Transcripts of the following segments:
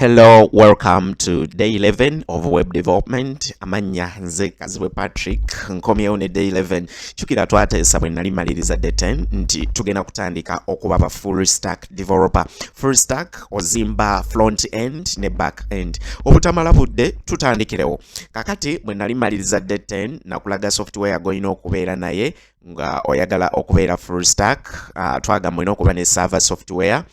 Hello, welcome to day 11 of web development. Amanya nze Kazibwe Patrick nkomyewo ne day 11 chukira twateesa bwe nali maliriza day 10 nti tugenda kutandika okuba ba full stack developer. Full stack ozimba front end ne back end. Obutamala budde tutandikirewo. Kakati bwe nali maliriza day 10 nakulaga software goyina okubeera naye nga oyagala okubeera full stack. Twaga mwino okuba ne server software.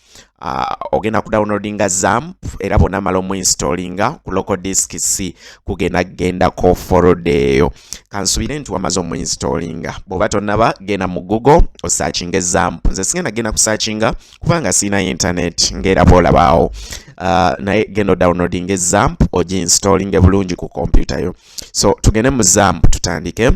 Ogenda ku downloadinga XAMPP era bona malo mu installinga ku local disk C kugenda ko folder eyo kansubire nti wamazo mu installinga boba tonaba genda mu Google o searching XAMPP nze sigenda genda ku searchinga kubanga sina internet ngera bola bawo naye genda downloading XAMPP oji installing bulungi ku computer yo. So tugende mu XAMPP tutandike.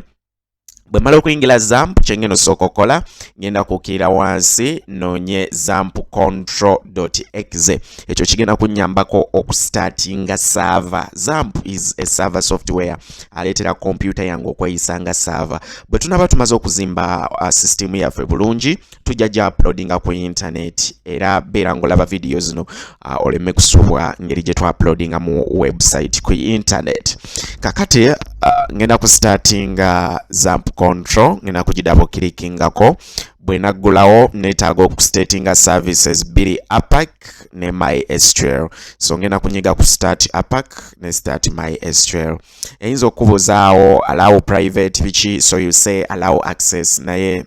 Bwe mala okuyingira XAMPP kyengeno sokokola ngenda kukira wansi nonye XAMPP control.exe ekyo kigenda kunyambako okustartinga server. XAMPP is a server software aletera computer yangu okweyisanga server. Bwe tunaba tumaze okuzimba system yaffe bulungi tujja uploadinga ku internet era beera ngolaba videos no oleme kusubwa ngeri gye uploadinga mu website ku internet. Kakati ngenda ku startinga XAMPP control ngenda ku double clickingako bwe naggulawo netaaga okustatinga services biri APAC ne MySQL. So ngenda kunyiga ku start APAC ne start MySQL. Eyinza okubuzaawo allow private bichi, so you say allow access naye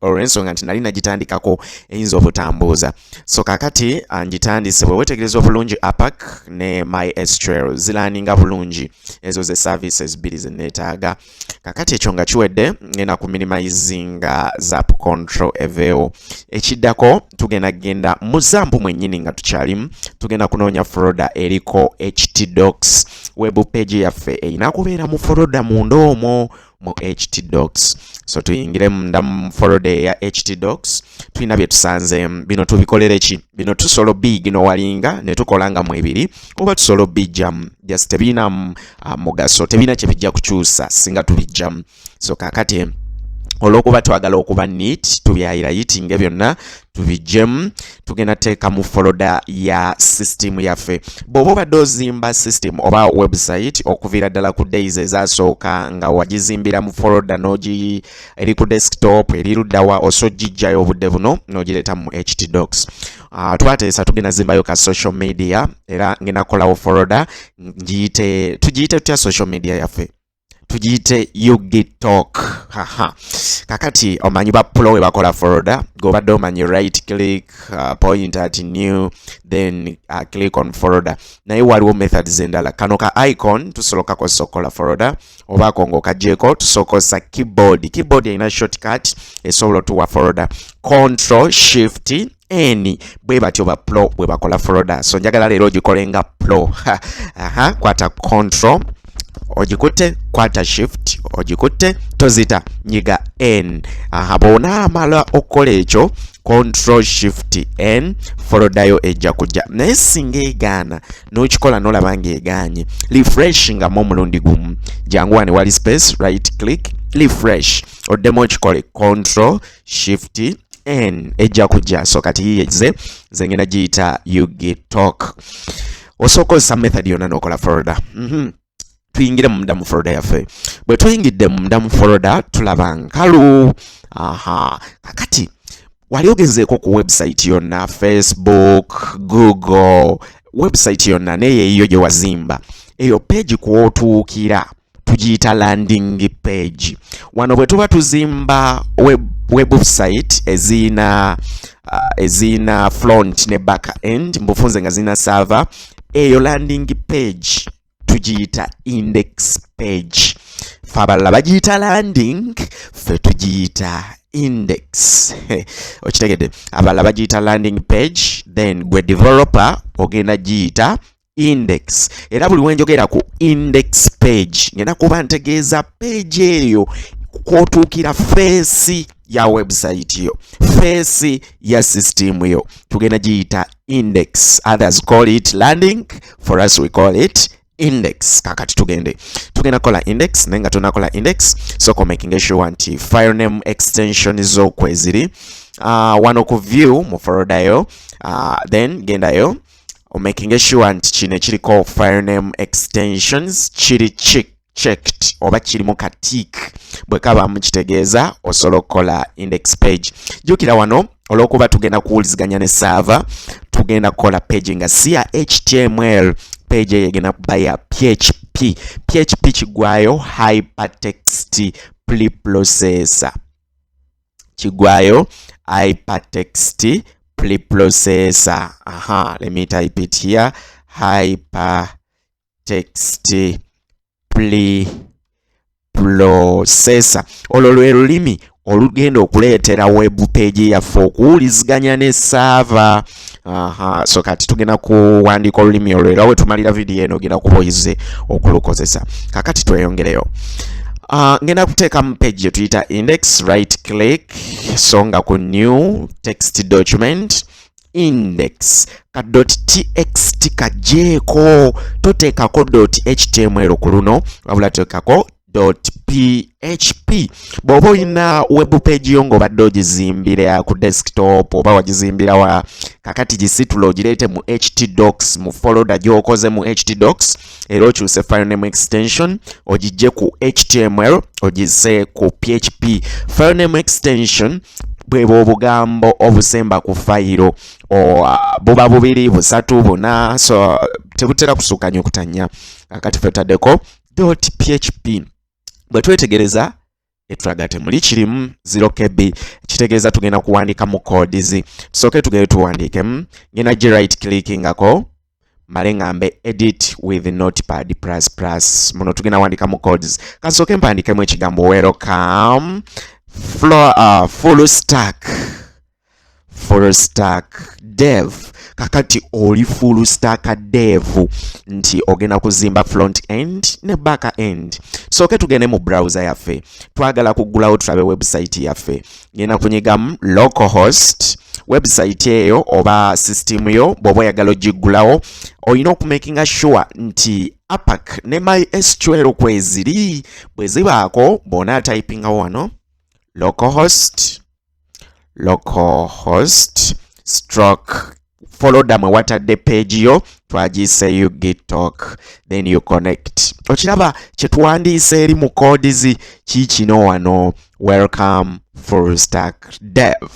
olw'ensonga nti nali nagitandikako eyinza obutambuuza. So kakati ngitandise bwe wetegereza obulungi APAC ne MySQL zilaninga bulungi ezo ze services biri ze netaaga. Kakati ekyo nga kiwedde ngenda ku minimizinga XAMPP control eveo. Ekiddako tugenda mu XAMPP mwennyini nga tukyalimu tugenda kunoonya folder eriko htdocs. Web page yaffe erina kubeera mu folder munda omwo mu htdocs. So tuyingire munda mu folder ya htdocs tulina bye tusanze bino tubikolere ki bino tusolo big no walinga ne tukolanga mu ebiri oba tusolo bijjam just tebina mugaso tebina kye bijja kukyusa singa tubijjam. So kakati olwokuba twagala okuba neat tubyayira yitinge byonna tubijjem tugenda teeka mu folder ya system yaffe. Bw'oba obadde ozimba system oba website okuviira ddala ku days ezasooka nga wagizimbira mu folder nogi eri ku desktop eri luddawa osojjijjayo obudde buno nogireeta mu htdocs. Twateesa tugenda zimbayo ka social media era ngenda kolawo folder tugiyite tutya social media yaffe tujite UGTalk. Kakati omanyi ba pro we bakola folder gobadde omanyi right click point at new then click on folder naye waliwo methods endala. Kano ka icon tusoloka ko sokola folder oba kongo kajeko tusokosa keyboard ina shortcut esobola tuwa folder control shift N bwe batyo ba pro bwe bakola folder. So njagala leero gikolenga pro kwata control ojikute kwata shift ojikute tozita nyiga N. Bona amala okola ekyo control shift N folder yo ejja kujja naye singa egaana n'okikola n'olaba ng'egaanye refresh nga mu mulundi gumu jangu wane wali space right click refresh oddemu okikole control shift N ejja kujja. So kati yiyeze ze ngenda giyita UGTalk. Osooka kozesa method yonna n'okola folder. Tuyingire munda mu folder yaffe. Bwe tuyingidde munda mu folder tulaba nkalu. Kakati wali ogenzeeko ku website yonna Facebook, Google, website yonna neyo gye wazimba eyo page kwotuukira tugiyita landing page. Wano bwe tuba tuzimba website ezina front ne back end mbufunze nga zina server eyo landing page tugiyita index page. Fabala bagiyita landing fe tugiyita index. Okitegedde abala bagiyita landing page then gwe developer ogenda giyita index. Era buli wenjogera ku index page ngenda kuba ntegeeza page eyo kwotuukira face ya website yo face ya system yo tugenda giyita index. Others call it landing, for us we call it index. Kakati tugenda kola index nenga tunakola index so making sure nti file name extension zo kweziri wano ku view mu folder yo then genda yo making sure nti kino ekiriko file name extensions kiri checked oba kirimu katik bwe kabamu kitegeeza osobola okukola index page. Jjukira wano olw'okuba tugenda kuwuliziganya ne server tugenda kukola page nga si ya HTML, page eyo egenda kuba ya PHP. PHP kigwayo hypertext preprocessor, kigwayo hypertext preprocessor. Let me type it here. Hypertext preprocessor. Olwo lwe lulimi olugenda okuleetera web page yaffe okuwuliziganya ne server. So kati tugenda kuwandiika olulimi olwo era we tumalira video eno ogenda kuba oyize okulukozesa. Kakati tweyongereyo. Ngenda kuteekamu page gye tuyita index, right click, so nga ku new text document, index ka .txt kajeeko, toteekako .html ku luno wabula teekako .php. bw'oba olina web page yo ng'obadde ogizimbira ku desktop oba wagizimbira wa kakati gisitula ogireete mu htdocs mu folder gy'okoze mu htdocs era okyuse file name extension ogijje ku html ogisse ku php. File name extension bweba obugambo obusemba ku fayiro buba bubiri busatu buna, so tebutera kusukka nnyo okutanya. Kakati fe taddeko .php. bwe twetegereza etulaga temuli kirimu 0kb, kitegeeza tugenda kuwandiika mu codes. Tusooke tugende tuwandiikemu. Ngenda gi right clickingako male ngambe edit with notepad++. Muno tugenda wandika mu codes. Kasooke mpandikemu ekigambo welcome full stack dev. Kakati oli full stack dev nti ogenda kuzimba front end ne back end. Sooke tugende mu browser yaffe, twagala kuggulawo tulabe website yaffe. Ngenda kunyigamu localhost. Website eyo oba system yo bw'oba oyagala ogiggulawo olina okumakinga sure nti APAC ne MySQL kweziri. Bwe zibaako bw'ona typingawo wano localhost stroke follow mwe watadde page yo twagiyise uGittalk, then you connect. Okiraba kye tuwandiise eri mu codes kiikino wano, welcome full stack dev.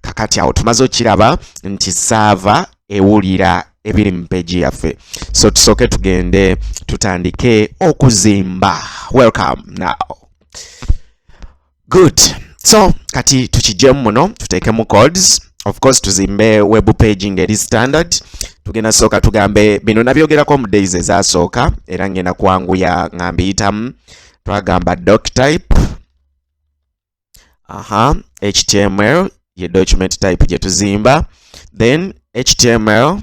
Kakati awo tumaze okiraba nti server ewulira ebiri mu page yaffe. So tusooke tugende tutandike okuzimba. Welcome now. Good. So kati tukijjemu muno tuteekemu codes. Of course tuzimbe web page ngeri standard. Tugenda sooka tugambe bino nabyogerako mu days ezasooka era ngenda kwanguya ngambiyitamu. Twagamba doctype, HTML ye document type gye tuzimba, then HTML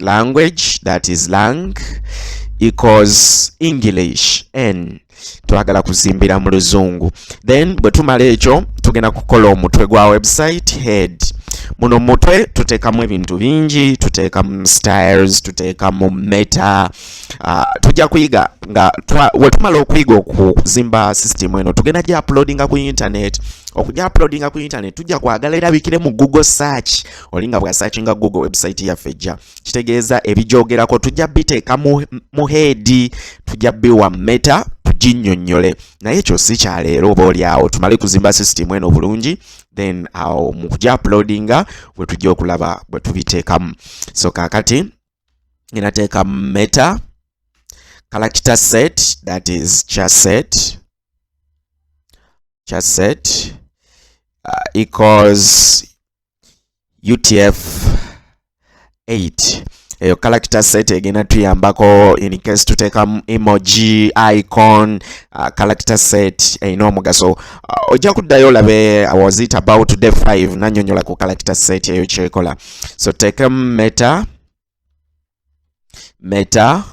language, that is lang equals English n. Twagala kuzimbira mu luzungu. Then bwe tumala ekyo tugenda kukola omutwe gwa website head. Muno mutwe tuteekamu ebintu bingi, tuteekamu styles, tuteekamu meta. Tujja kuyiga nga we tumala okuyiga okuzimba system eno tugenda gya uploadinga ku internet. Okujja uploadinga ku internet tujja kwagala erabikire mu Google search. Olinga bwa searchinga Google website yaffe ejja kitegeeza ebijoogerako tujja biteeka mu head, tujja biwa meta ginnyonnyole. Naye ekyo si kya leero, oba oli awo tumale kuzimba system eno bulungi, then awo mu kujja uploadinga bwe tujja okulaba bwe tubiteekamu. So kaakati nginateeka meta character set, that is chasset equals UTF-8. Eyo character set egenda tuyambako in case tuteekamu emoji, icon, character set erina omugaso. Ojja kuddayo olabe I was it about day 5 nannyonnyola ku character set eyo kyekola. So teekemu meta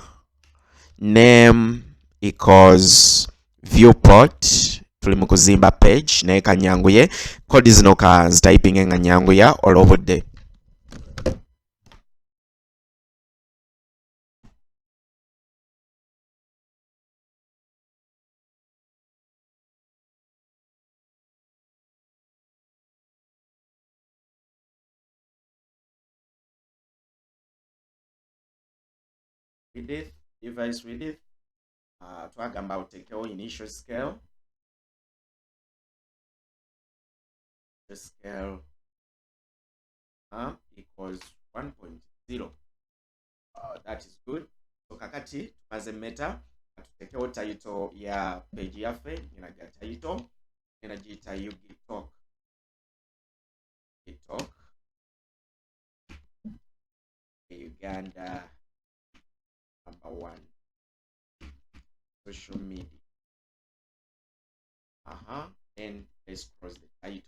name equals viewport. Tuli mu kuzimba page naye kanyanguye kodi zino ka nzitypinge nga nyanguya olw'obudde. width, device width, twagamba utekewo initial scale, the scale equals 1.0. That is good. So kakati tumaze meta tutekewo title ya page yaffe, ninaga title ninagiyita UGTalk. Uganda #1 social media. And let's cross the title.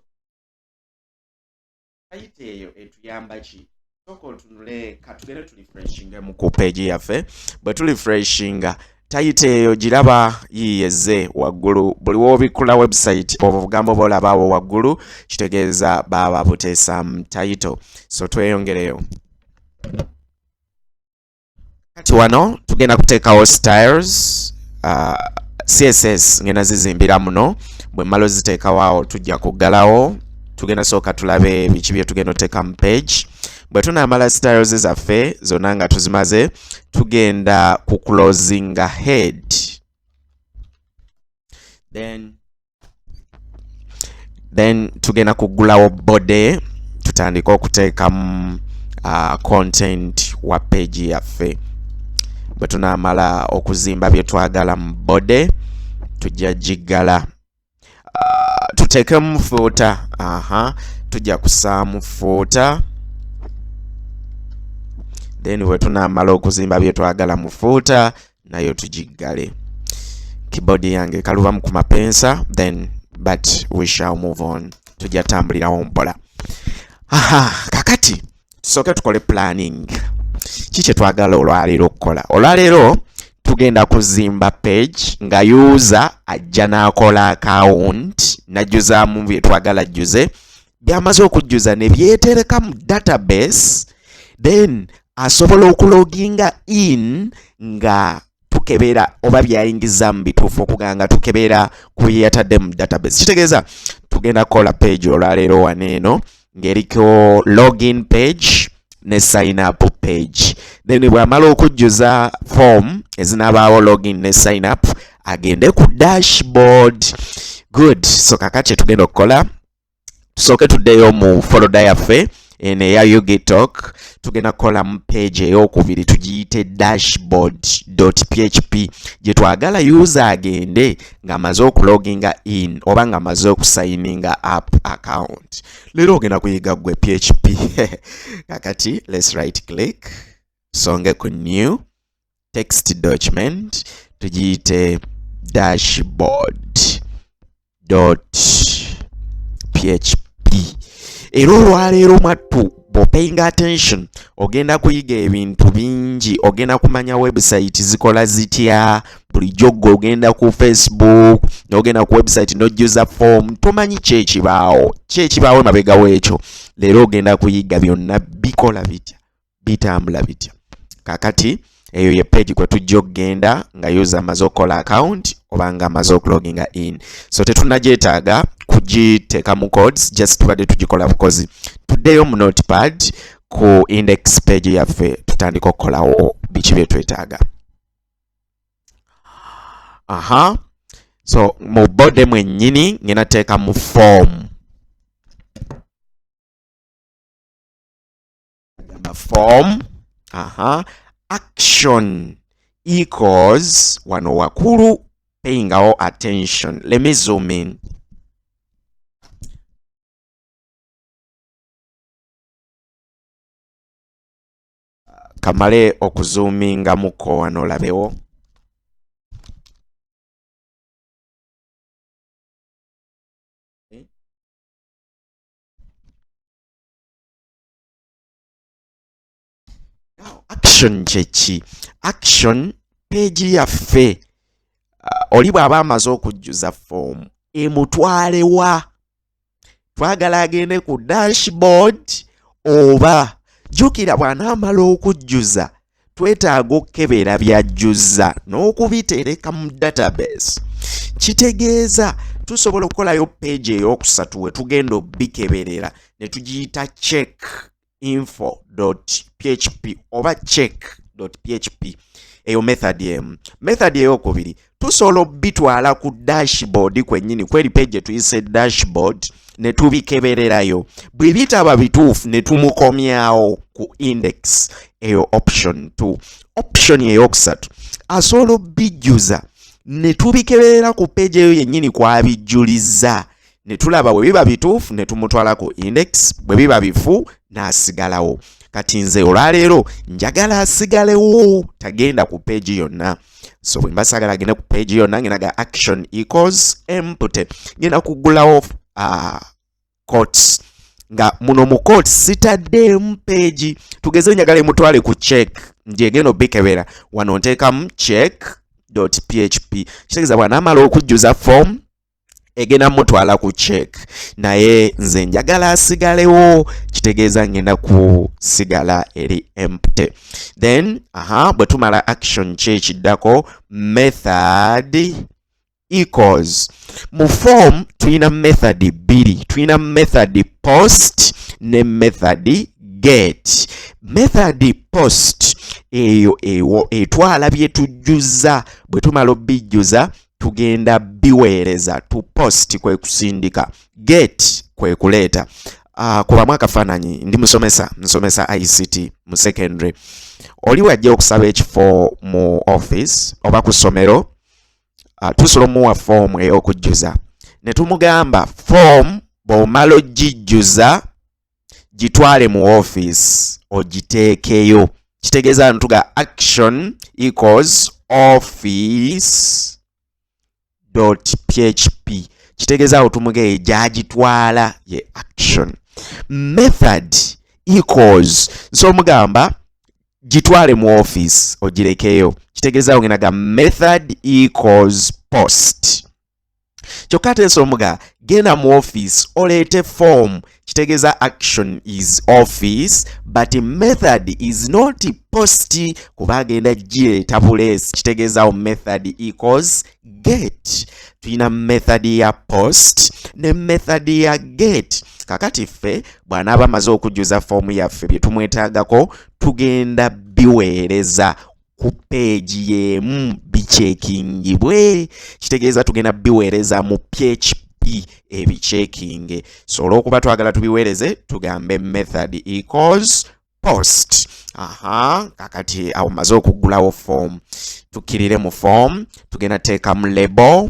Title eyo etuyamba ki? Soko otunule katugere tu refreshinga mu page yaffe. Bwe tu refreshinga title eyo giraba yiyeze waggulu. Buli wobikula website obugambo bolabawo waggulu kitegeeza baba buteesa title. So tweyongereyo. Kati wano tugenda kuteekawo styles, CSS ngenda zizimbira muno. Bwe mmalo ziteekawo tujja kuggalawo. Tugenda sooka tulabe biki bye tugenda oteeka mu page. Bwe tunaamala styles zaffe zonna nga tuzimaze, tugenda ku closing head. Then tugenda kuggulawo body, tutandika okuteekamu content wa page yaffe. Bwe tunaamala okuzimba bye twagala mu body, tujja giggala. Tuteekemu footer. Tujja kusaamu footer. Then bwe tunaamala okuzimba bye twagala mu footer, nayo tugiggale. Keyboard yange kalubamu ku mapensa, but we shall move on. Tujja tambulirawo mpola. Kakati tusooke tukole planning. Kiki twagala olwaleero okukola? Olwaleero tugenda kuzimba page nga user ajja n'akola account, najjuzaamu bye twagala ajjuze. Byamaze okujjuza ne byetereka mu database, then asobola okuloginga in nga tukebera oba byayingiza mu bituufu okuganga tukebera ku yatadde mu database. Kitegeeza tugenda kukola page olwaleero waneeno ng'eriko login page ne sign up page. Then bw'amala okujjuza form ezinabaawo login ne sign up, agende ku dashboard. Good. So kakati tugenda okukola, tusooke tuddeyo mu folder yaffe eno eya UGTalk. Tugenda kukola mu page ey'okubiri tugiyite dashboard.php gye twagala user agende ng'amaze okuloginga in oba ng'amaze okusayininga up account. Leero ogenda kuyiga gwe PHP. Kakati let's right click, songe ku new text document, tugiyite dashboard.php. Era olwaleero mwattu paying attention ogenda kuyiga ebintu bingi. Ogenda kumanya website zikola zitya. Bulijjo ogenda ku Facebook n'ogenda ku website n'ojjuza form, tomanyi kyekibaawo emabega w'ekyo. Leero ogenda kuyiga byonna bikola bitya, bitambula bitya. Kakati eyo ye page kwe tujja okgenda nga user amaze okukola account oba nga amaze okuloginga in. So tetunnagyetaaga kugiteeka mu codes, just tubadde tugikola bukozi. Tuddeyo mu notepad ku index page yaffe tutandika okukolawo biki bye twetaaga. So mu bode mwennyini ngenda teeka mu form. Action equals wano wakulu paying our attention. Let me zoom in. Kamale okuzoominga muko wano olabewo. Action chechi. Action page yaffe oli bw'aba amaze okujjuza form emutwalewa. Twagala agende ku dashboard oba jjukira bw'anaamala okujjuza twetaaga okukebera byajjuza n'okubitereka mu database. Kitegeeza tusobola okukolayo page ey'okusatu we tugenda obbikeberera ne tugiyita checkinfo.php oba check.php. eyo method emu. Method eyokubiri tusobola bitwala ku dashboard kwennyini kweri page tuyise dashboard ne tubikebererayo bwe bitaba bituufu ne tumukomyawo ku index eyo option 2. Option eyokusatu asobola bijjuza ne tubikeberera ku page eyo yennyini kwabijjuliza ne tulaba bwe biba bituufu ne tumutwala ku index, bwe biba bifu n'asigalawo. Kati nze olwaleero njagala asigalewo tagenda ku page yonna. So bwe mba saagala agende ku page yonna ngenda ga action equals empty. Ngenda kugulawo quotes nga muno mu quotes sitaddemu page. Tugeze njagala emutwale ku check ndyegenda obikebera wano nteekamu check.php. Kitegeeza bw'anaamala okujjuza form egenda mutwala ku check, naye nze njagala asigalewo, kitegeeza ngenda kusigala eri empty. Then bwe tumala action kyekiddako method equals. Mu form tuyina method bbiri, tuyina method post ne method get. Method post eyo etwala byetujjuza, bwe tumala obijjuza tugenda biweereza. To post kwe kusindika, get kwe kuleeta. Kubamu akafaananyi ndi nsomesa ICT mu secondary. Oli wajja okusaba ekifo mu office oba ku ssomero, tusobola omuwa form ey'okujjuza ne tumugamba form bw'omala ogijjuza gitwale mu office ogiteekeyo. Kitegeeza ntuga action equals office.php. kitegeeza awo tumuge gyagitwala ye action. Method equals so mugamba gitwale mu office ogirekeyo. Kitegeeza ngena ga method equals post. Kyokka ate somuga genda mu office oleete form. Kitegeeza action is office but method is not post kuba agenda gireeta buleesi. Kitegeeza method equals get. Tuyina method ya post ne method ya get. Kakati ffe bw'anaaba amaze okujjuza form yaffe bye tumwetaagako tugenda biweereza ku page yemu bichekingibwe. Kitegeeza tugenda biweereza mu PHP ebichekinge. So olw'okuba twagala tubiweereze tugambe method equals post. Kakati awo maze okugulawo form. Tukkirire mu form tugenda teekamu label.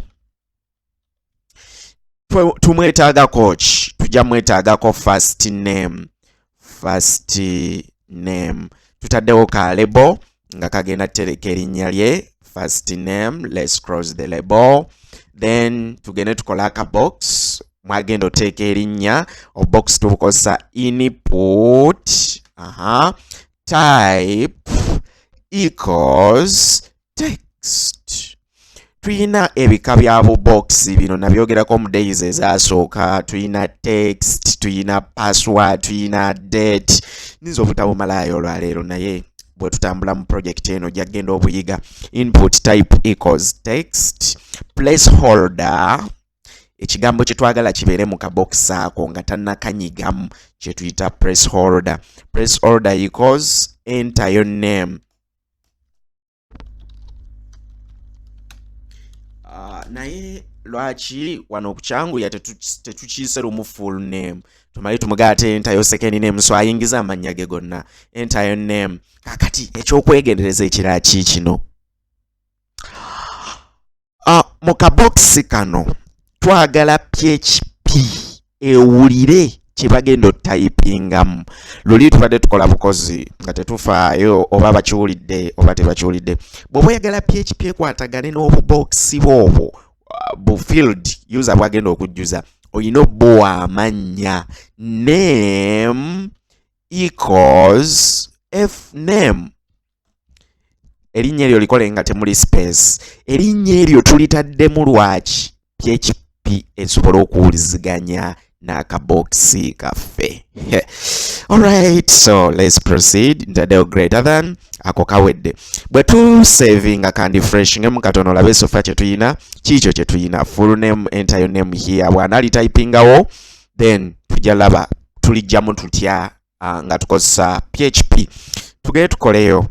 Tumwetaagako ki? Tujja mwetaagako first name. Tutaddewo ka label nga kagenda tereka erinnya lye first name. Let's cross the label. Then tugende tukola aka box mwagenda oteeka erinnya. Obox tubukozesa input type equals text. Tuyina ebika bya box bino nabyogerako mu days ezasooka. Tuyina text, tuyina password, tuyina date. Ninza obutabumalayo olwaleero naye bwe tutambula mu project eno jagenda obuyiga. Input type equals text. Placeholder, ekigambo kye twagala kibeere mu kabox ako nga tannakanyigamu kye tuyita placeholder. Placeholder equals enter your name. Naye lwaki wano kucyanguya tetukiise lumu full name. Tumali tumuga ate enter your second name, so ayingiza amannya ge gonna. Enter your name. Kakati ekyokwegendereza ekirala kino. Mu kabox kano twagala PHP ewulire kye bagenda otypingamu. Luli tubadde tukola bukozi nga tetufaayo oba bakiwulidde oba tebakiwulidde. Bw'oba oyagala PHP ekwatagane n'obubox bwobwo bu field user bwagenda okujjuza, oyina obbowa amannya. Name equals fname. Erinnya eryo likole nga temuli space. Erinnya eryo tulitaddemu lwaki? PHP esobola okuwuliziganya n'akaboxi kaffe. Alright, so let's proceed. Ntaddewo greater than ako kawedde. Bwe tu saving kandi refreshing mu katono olabe sofa kye tuyina kiikyo kye tuyina. Full name, enter your name here. Bw'anaali typingawo then tujja laba tulijjamu tutya nga tukozesa PHP. Tugende tukoleyo.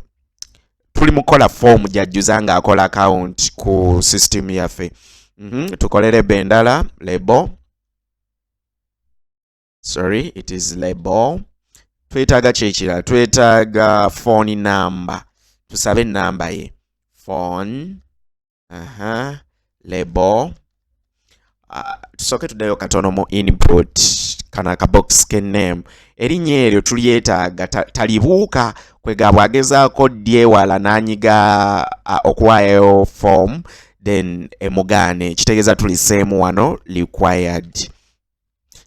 tuli mukola form jajjuza nga akola account ku system yaffe. Tukole label endala, label. Sorry, it is label. Twetaaga kyekira, twetaaga phone number. Tusabe namba ye. Phone. Label. Tusoke tuddeyo katono mu input. Kana ka box ke name. Erinnya eryo tulyetaaga talibuuka kwega bwagezaako dyewala n'anyiga okuwaayo form then emugaane. Kitegeeza tuliseemu wano required.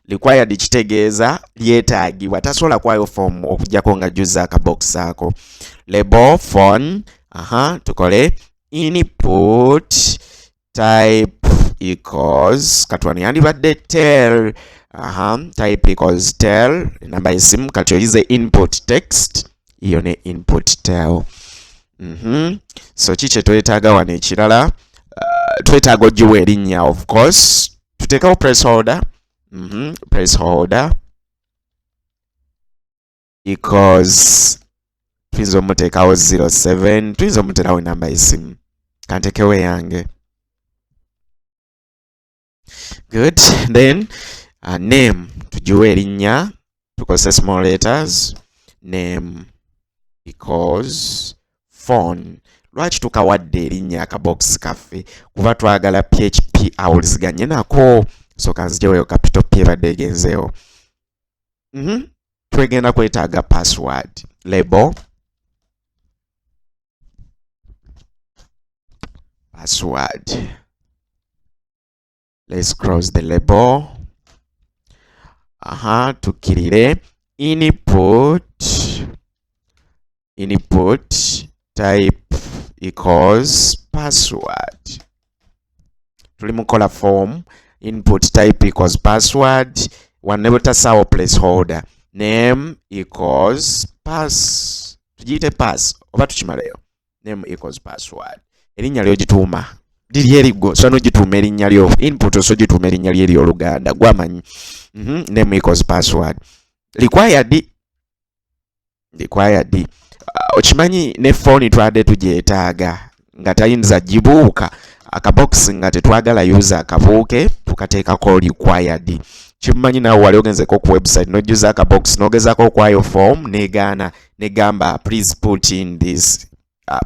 Required kitegeeza lyetaagibwa, tasobola kuwaayo form okujjako nga jjuza akabox ako. Label phone. Tukole input type equals katwani yandibadde tel. Type equals tel, namba y'essimu. Kati oyize input text, iyo ne input tel. So kiki twetaaga wano ekirala? Twetaaga ogiwa erinnya of course. Tuteekawo placeholder. Placeholder equals tuyinza omuteekawo 07, tuyinza omuterawo namba y'essimu. Kantekewo yange. Good. Then name tugiwe erinnya, tukozese small letters. Name equals phone. Lwaki tukawadde erinnya akabox kaffe? Kuba twagala PHP awuliziganye nako. So kanzijeweyo capital P ebadde egenzeewo. Twegenda kwetaaga password. Label. Password. Let's cross the label. Tukirire input type equals password. Tuli mukola form. Input type equals password. Wanebo tasawo placeholder. Name equals pass. Tujite pass. Oba tukimaleyo. Name equals password. Erinnya lyo gituuma. Liri erigo. So no gituuma erinnya lyo. Input so gituuma erinnya lyo eri Oluganda. Gwamanyi. Name equals password. Required. Okimanyi ne phone twadde tugyetaaga nga tayinza gibuuka. Akabox nga tetwagala user akabuuke tukateekako required. Kimanyi naawe wali ogenzeko ku website nojjuza akabox nogezaako okwayo form negaana negamba please put in this,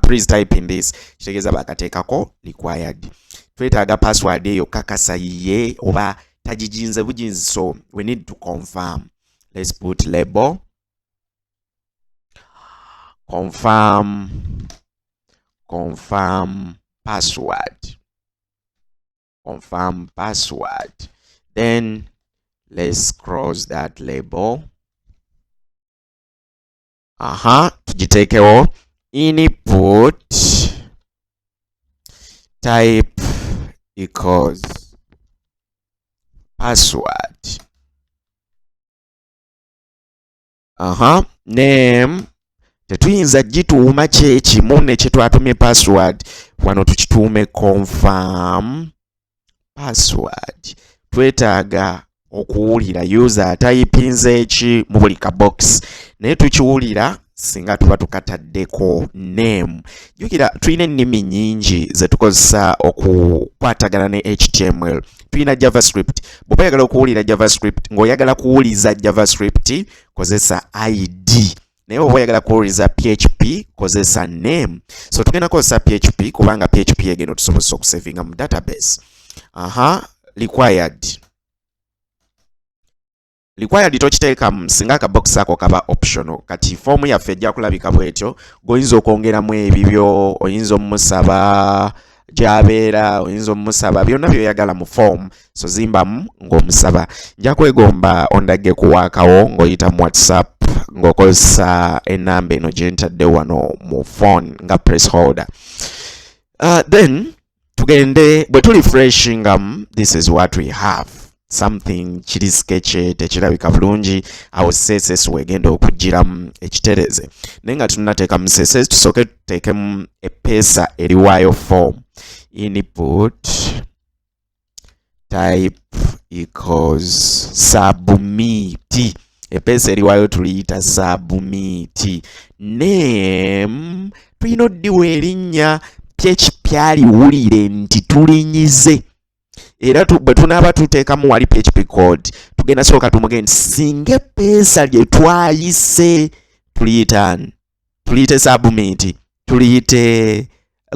please type in this. Kitegeeza bakateekako required. Twetaaga password eyo kakasa ye oba tagijinze bujinzi, so we need to confirm. Let's put label. Confirm password. Confirm password. Then let's cross that label. Tujitekewo input type equals password. Name tetuyinza gituuma kyekimu ne kyetwatumye password. Wano tukituume confirm password. Twetaaga okuwulira user typinze eki mu buli kabox, naye tukiwulira singa tuba tukataddeko name. Jukira tulina ennimi nnyingi ze tukozesa okukwatagana ne HTML. Tulina JavaScript. Bw'oba oyagala okuwulira JavaScript ng'oyagala kuwuliza JavaScript kozesa ID. Naye oba oyagala kuwuliza PHP kozesa name. So tugenda kozesa PHP kubanga PHP egenda tusobozesa okusavinga mu database. Required tokiteeka singa akabox ako kaba optional. Kati form yaffe ejja kulabika bwetyo. Goyinza okwongeramu ebibyo, oyinza omusaba gy'abeera, oyinza omusaba byonna byoyagala mu form. So zimbamu ng'omusaba. Nja kwegomba ondage kuwaakawo ng'oyita mu WhatsApp ng'okozesa ennamba eno gye ntadde wano mu phone nga placeholder. Then tugende bwe tuli refreshingamu, this is what we have. Something kiri sketchy tekirabika bulungi. Awo CSS wegenda okugiramu ekitereze. Naye nga tunateeka mu CSS tusooke tuteekemu epeesa eriwaayo form. Input type equals submit. epeesa eriwayo tuliyita submit. Name tulina oddiwa erinnya PHP aliwulire nti tulinyize, era bwe tunaaba tuteekamu wali PHP code tugenda sooka tumuge nti singa epeesa lye twayise tuliyite submit, tuliyite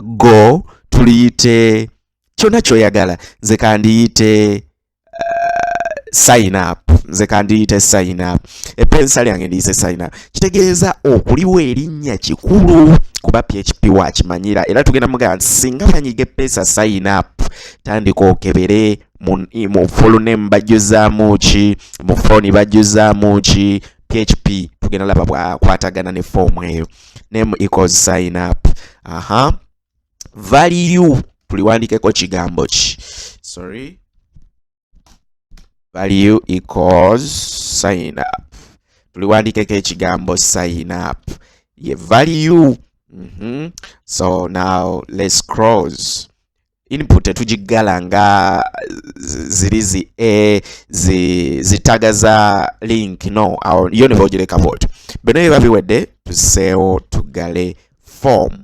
go, tuliyite kyonna kyoyagala. Nze kandiyite sign up. Epeesa lyange ndiyise sign up. Kitegeeza okuliwa erinnya kikulu kuba PHP wakimanyira, era tugenda mugamba nti singa banyiga epeesa sign up tandika okebere mu full name bajjuzaamu ki, mu phone bajjuzaamu ki. PHP tugenda laba bwakwatagana ne form eyo. Name equals sign up. Value tuliwandikeko kigambo ki, value equals sign up. Tuliwandikeko ekigambo sign up ye value. So now let's cross. Input tujigala nga zirizi zitaga za link no au yone vojireka vote. Beno babiwedde tuseewo tugale form.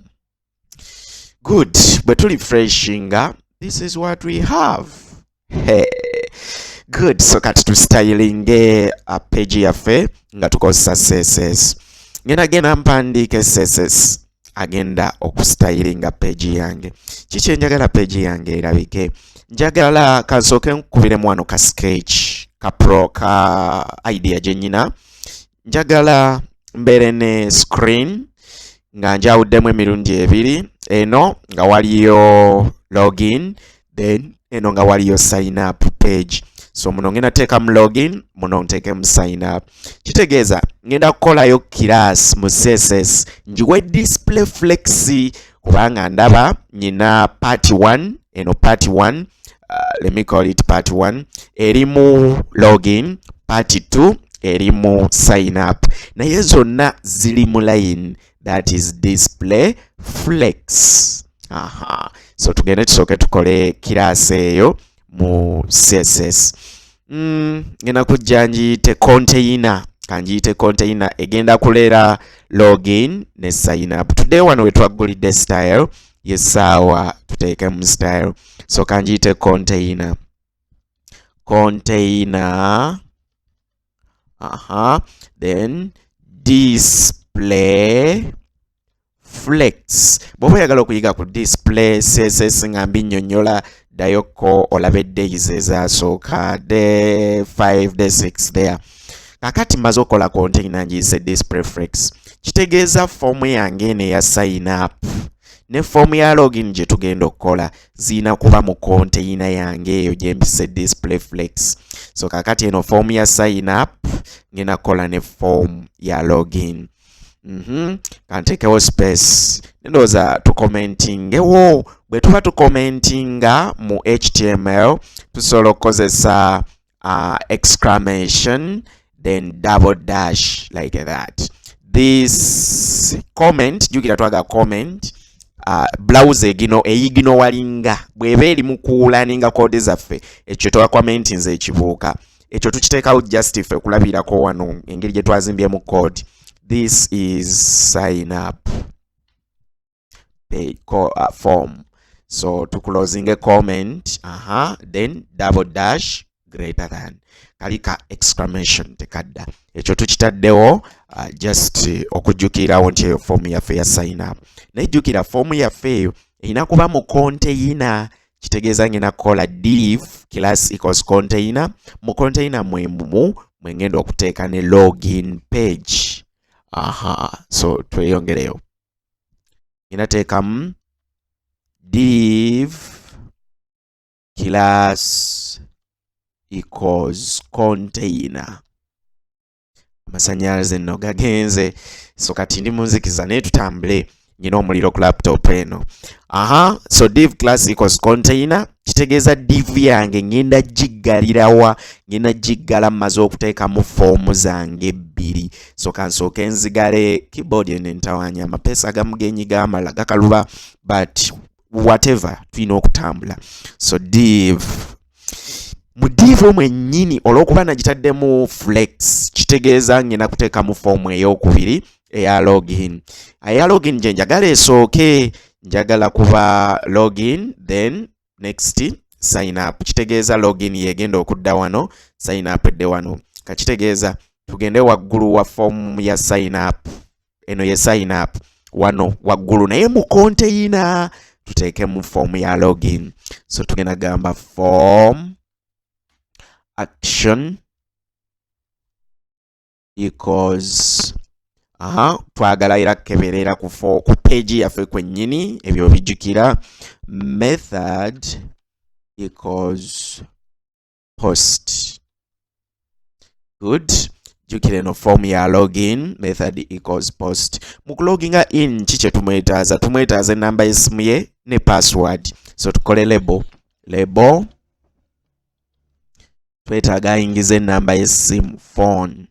Good, but refreshing. This is what we have. Hey. Good, so kati tu styling a page yaffe nga tukozesa CSS. Ngenda mpandike CSS agenda okustylinga page yange. Kiki njagala page yange erabike? Njagala kansooke nkubiremu wano ka sketch ka idea gye nnina. Njagala mbeere ne screen nga njawuddemu emirundi ebiri, eno nga waliyo login, then eno nga waliyo sign up page. So muno ngenda teekamu login, muno nteekemu sign up. Kitegeeza ngenda kukolayo class mu CSS njiwe display flex kubanga ndaba nyina part 1, eno part 1, let me call it part 1, erimu login, part 2 erimu sign up. Naye zonna ziri mu line, that is display flex. So tugende tusooke tukole class eyo mu CSS. Ngenda kujja njiyite container, kanjiyite container egenda kulera login ne sign up. Today wano we twagulidde style, yesaawa tuteeke mu style. So kanjiyite container, then display flex. Bw'oba oyagala okuyiga ku display CSS nga mbinnyonnyola dayoko olabe days ezasooka, day 5, day 6 there. Kakati mmaze okola container njiyise display flex. Kitegeeza form yange eno eya sign up ne form ya login gye tugenda okukola zina kuba mu container yange eyo gye mpise display flex. So kakati eno form ya sign up ngenda kukola ne form ya login. Kantekewo space. Ndowooza tukomentingewo. Bwe tuba tukomentinga mu HTML tusobola okukozesa exclamation then double dash like that. This comment, jukira twaga comment, browse egino eyigino walinga bweba eri mukuulaninga code zaffe ekyo twa comment nze ekibuuka ekyo tukiteekawo just ife kulabirako wano engeri gye twazimbye mu code. This is sign up page form. So to closing a comment, then double dash greater than kalika exclamation tekadda ekyo tukitaddewo just okujjukirawo nti eyo form yaffe ya sign up. Nejjukira form yaffe eyo erina kuba mu container. Kitegeeza ngenda kukola div class equals container. Mu container mwengenda okuteeka ne login page. So tweyongereyo. Ngenda teekamu div class equals container. Amasanyalaze nno gagenze. So kati ndi munzikiza naye tutambule. Nyina omuliro ku laptop eno. So div class equals container. Kitegeeza div yange ngenda giggalirawa, ngenda giggala mmaze okuteekamu form zange bbiri. So kansooke nzigale keyboard eno entawanya amapeesa gamugenyi gamala gakaluba, but whatever tulina okutambula. So div mu div mwennyini olw'okuba nagitaddemu flex kitegeeza ngenda kuteekamu foomu ey'okubiri eya login. Eya login gye njagala esooke, njagala kuba login then next sign up. Kitegeeza login yegenda okudda wano, sign up edde wano. Kakitegeeza tugende waggulu wa form ya sign up. Eno ye sign up wano waggulu, naye mu container tuteekemu form ya login. So tugenda gamba form action equals twagala era keberera ku page yaffe kwennyini, ebyo bijjukira. Method equals post. Good. Jukire no form ya login, method equals post. Mu loginga in chiche tumwetaaza namba y'essimu ye ne password. So tukole label twetaaga ayingize namba y'essimu phone.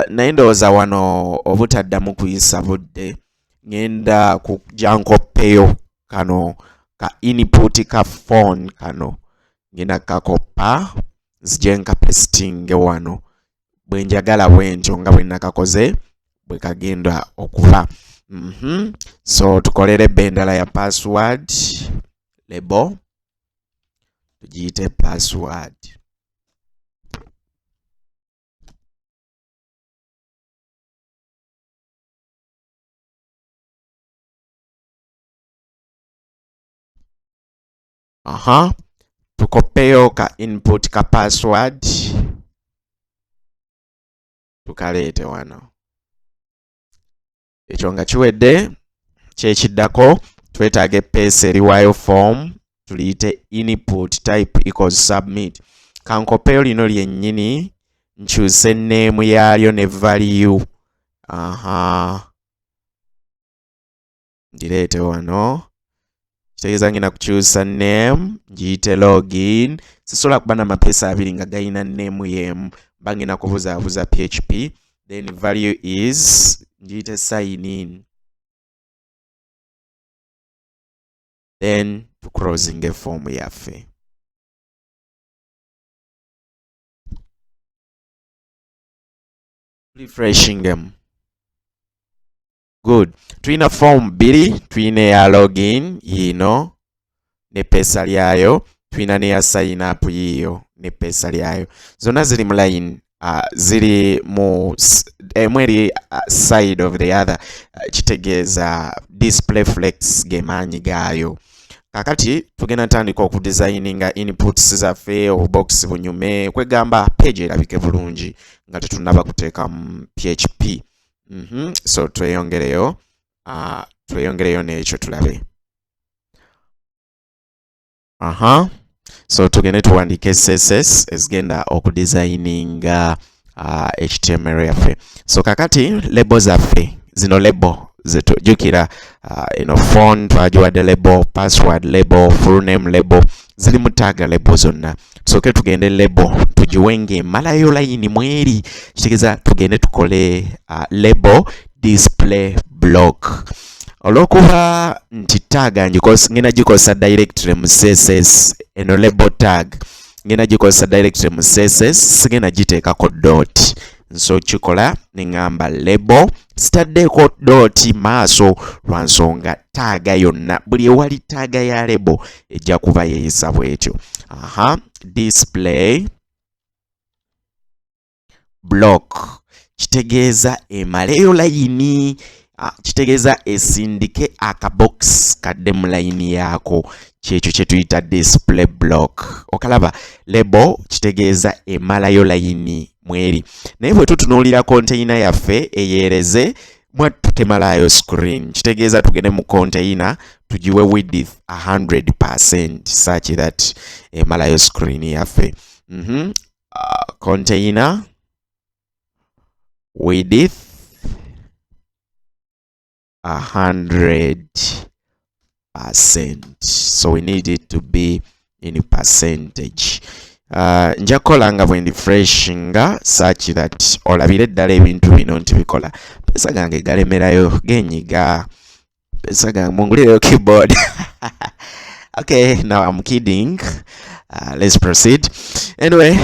Naye ndowooza wano obutaddamu kuyisa budde, ngenda kujja nkoppeyo kano ka input ka phone kano, ngenda kakoppa nzije nkapestinge wano bwe njagala bwentyo nga bwe nakakoze bwe kagenda okuba. So tukolere ebendera ya password label tugiyite password. Tukoppeyo ka input ka password tukaleete wano. Ekyo nga kiwedde, kyekiddako twetaaga epeesa eriwaayo form tuliyite input type equals submit. Kankoppeyo lino lyennyini nkyuse name yaalyo ne value. Ndireete wano. Kitegeeza ngenda kukyusa name ngiyite login. Sisobola kuba n'amapeesa abiri nga gayina name yemu, mba ngenda kubuzaabuza PHP. Then value is ngiyite sign in. Then to closing a form yaffe. Refreshing them. Good. Tuina form biri, tuina ya login yino ne pesa lyayo, tuina ne ya sign up yiyo ne pesa lyayo. Zona ziri mu line, ziri mu emweri side of the other, kitegeeza display flex gemaanyi gaayo. Kakati tugenda tandika okudesigninga inputs zaffe, obubox bunyume, kwegamba page erabike bulungi nga tetunaba kuteeka mu PHP. So tweyongereyo n'ekyo tulabe. So tugende tuwandiike CSS ezigenda okudesigninga HTML yaffe. So kakati label zaffe, zino label zetujjukira, eno phone twagiwadde label, password label, full name label, ziri mu tag label zonna. Tusooke tugende label tugiwenge emalayo layini mweri, kitegeeza tugende tukole label display block. Olw'okuba nti tag ngenda gikozesa directly mu CSS, eno label tag ngenda gikozesa directly mu CSS, sigenda giteekako dot. So kikola nengamba label sitaddeeko dot maaso lwa nsonga taaga yonna, buli ewali taaga ya label ejja kuba yeeyisa bwetyo. Display block kitegeeza emaleyo layini, kitegeeza esindike akabox kadde mu layini yaako, kyekyo kye tuyita display block. Okalaba label kitegeeza emalayo layini mweri, naye bwe tutunuulira container yaffe eyeereze mwattu temalayo screen, kitegeeza tugende mu container tugiwe width 100% such that emalayo screen yaffe. Container width 100%. So we need it to be in percentage. Nja kukola nga bwe ndifreshinga such that olabire ddala ebintu bino nti bikola. Pesa gange galemerayo genyiga, pesa gange mungulireyo keyboard. Okay, now I'm kidding. Let's proceed. Anyway,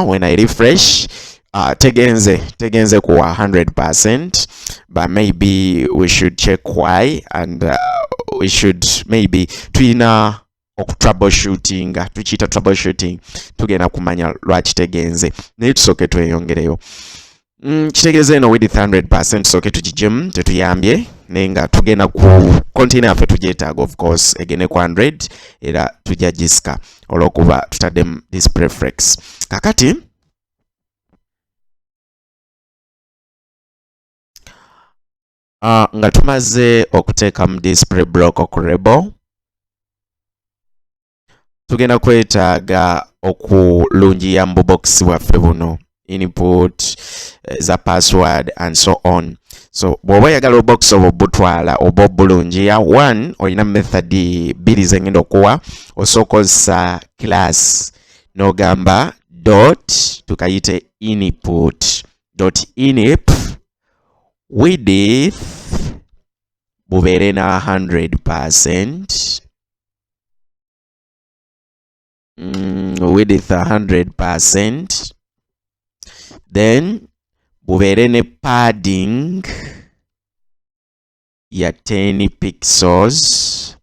when I refresh, tegenze ku 100%, but maybe we should check why, and we should maybe tuina troubleshooting, tuchita troubleshooting tugenda kumanya lwaki tegenze naye tusooke tweyongereyo. Kitegeeza eno with 100% tusooke tugigemu tetuyambye naye nga tugenda ku container yaffe tugyetaaga of course egene ku 100 era tujja gisika olw'okuba tutaddemu display flex. Kakati nga tumaze okuteekamu display block okurable, tugenda kwetaaga okulungiya mu bubokisi bwaffe buno input za password and so on. So bw'oba oyagala obox obwo butwala oba obulungiya, one olina method bbiri zengenda okuwa. Osooka ozesa class n'ogamba dot tukayite input dot inip width bubeere na 100%, width 100%, then bubeere ne padding ya 10 pixels.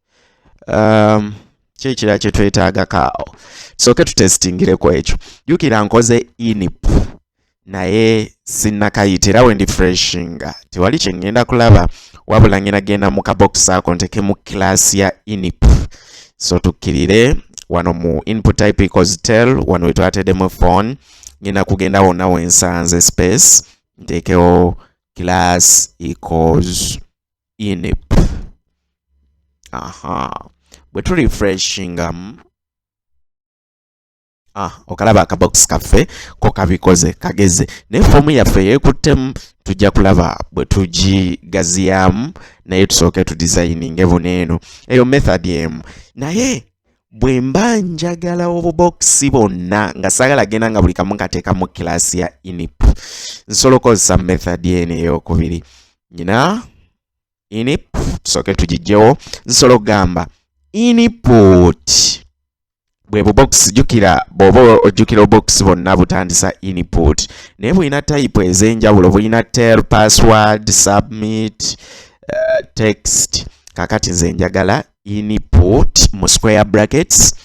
Kyekira kye twetaaga kaawo. Tusooke tutestingireko ekyo. Jjukira nkoze inip naye sinnakayitira we ndi freshinga, tewali kye ngenda kulaba wabula ngenda genda mu kabox ako ntekemu class ya inip. So tukkirire wano mu input type equals tel, wano we twatedemu phone, ngenda kugenda wonna wensanze space ntekewo class equals inip. Bwe tu refreshingamu okalaba akabox kaffe ko kabikoze kageze, naye fomu yaffe yeekuttemu tujja kulaba bwe tugigaziyamu naye tusooke tudesigninge buneeno eyo method emu. Naye bwe mba njagala obubokisi bonna nga saagala genda nga buli kamu kateeka mu class ya inip, nsobola okozesa method eno ey'okubiri. Nyina inip, tusooke tugijjewo, nsobola okugamba input bwe bubokisi. Jjukira bw'oba ojjukira obubokisi bonna butandisa input, naye bulina type ez'enjawulo, bulina tel, password, submit, text. Kakati nze njagala input mu square brackets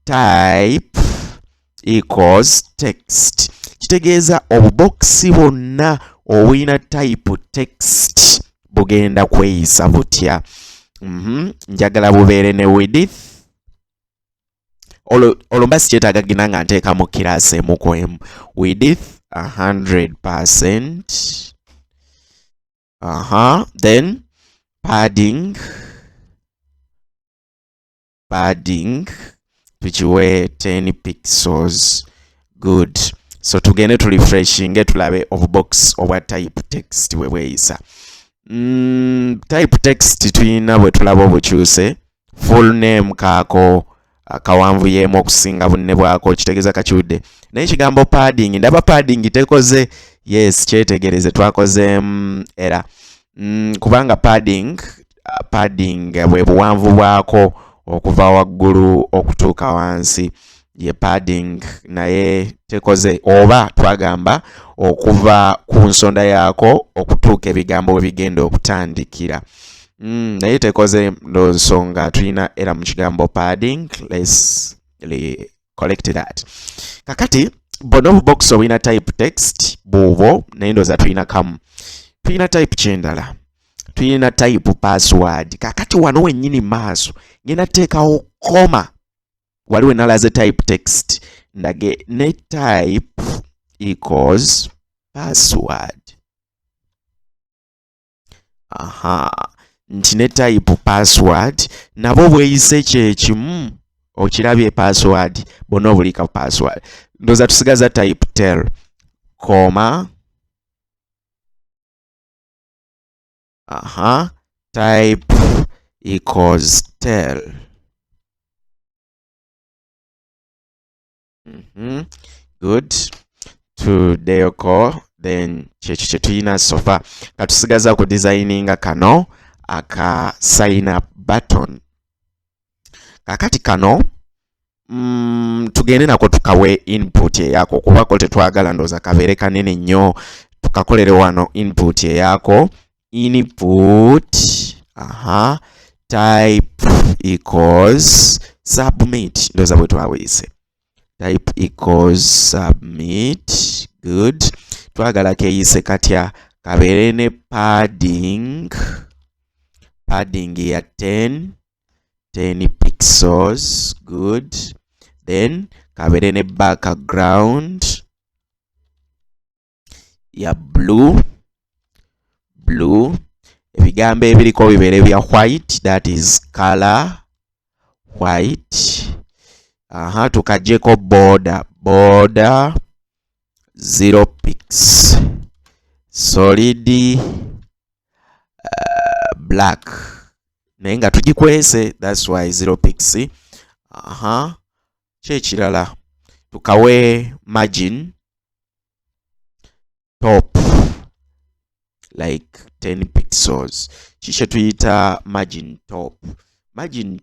type equals text. Kitegeeza obubokisi bwonna obulina type text bugenda kweyisa butya. Njagala bubeere ne width, olumba sikyetaaga gina nga nteeka mu class emu ku emu, width 100%, then padding tukiwe 10 pixels. Good. So tugende tu refreshinge tulabe obubox obwa type text bwe bweyisa. Type text tuyina bwe tulaba obukyuse, full name kaako kawanvuyemu okusinga bunne bwako, kitegeeza kakyudde. Naye ekigambo padding, ndaba padding tekoze, yes kyetegereze twakoze era kubanga padding bwe buwanvu bwako okuva waggulu okutuuka wansi, ye padding, naye tekoze oba twagamba okuva ku nsonda yaako okutuuka ebigambo we bigenda okutandikira. Naye tekoze nsonga tulina era mu kigambo padding. Let's collect that. Kakati bono obubox obulina type text buubwo naye ndooza tulina kamu. Tulina type kyendala, tulina type password. Kakati wano wennyini maaso ngenda teekawo koma waliwo nalaze type text ndage ne type equals password. Nti ne type password nabo bweyise kyekimu, okirabye password bonna obulika password. Ndooza tusigaza type tel, koma type equals tel. Good. Tudeyoko, then kye tuyina sofa katusigaza ku designinga kano aka sign up button. kakati kano tugende nako tukawe input eyako kubako tetwagala ndoza kabeere kanene nnyo tukakolere wano input eyako input type equals submit ndoza bwe twawise type equals submit good twagala keyise katya kabeere ne padding ya 10 pixels good then kabeere ne background ya blue ebigambo ebiriko bibeere bya white that is color white tukajeko border 0 pix solid black naye nga tugikwese that's why 0 pix kyekirala tukawe margin top like 10 pixels kikye tuyita margin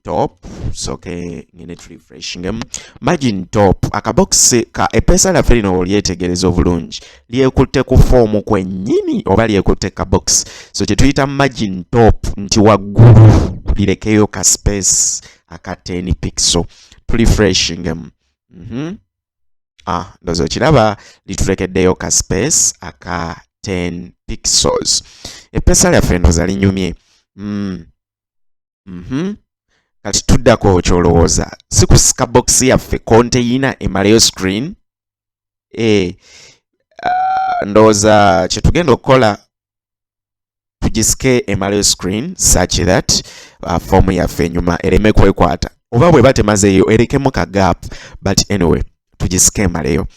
top soke ngene tu refreshing margin top akabox ka epesa la feri no lyetegereza obulungi lyekutte ku form kwennyini oba lyekutte ka box so kye tuyita margin top nti waggulu lirekeyo ka space aka 10 pixel tu refreshing ndozo kiraba liturekeddeyo ka space aka 10 pixels epesa la feri ndoza linyumye kati tuddako kyolowooza si kusika box yaffe container emalayo screen ndowooza kyetugenda okukola tugisike emalayo screen such that form yaffe enyuma ereme kwekwata oba bweba temazeeyo erekemu ka gap but anyway tugisike emaleyo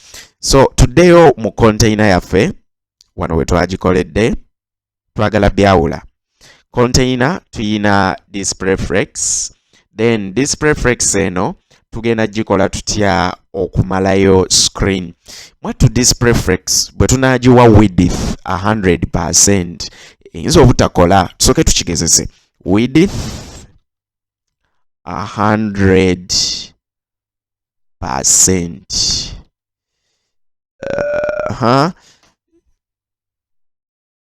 so tuddeyo mu container yaffe wano we twagikoledde twagala byawula container tuyina display flex then display flex eno tugenda gikola tutya okumalayo screen mwatu display flex bwe tunagiwa width 100% eyinza obutakola tusoke tukigezese width 100%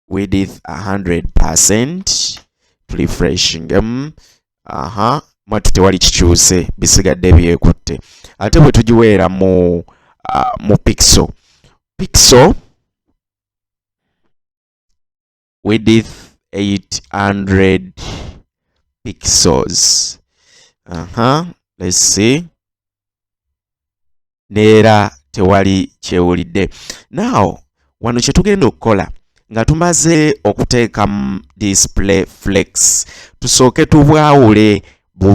width 100% refreshing mwatu tewali kikyuse bisigadde byekutte ate bwe tugiweera mu pixel width 800 pixels let's see neera tewali kyewulidde now wano kye tugenda okukola nga tumaze okuteeka display flex tusooke tubwawule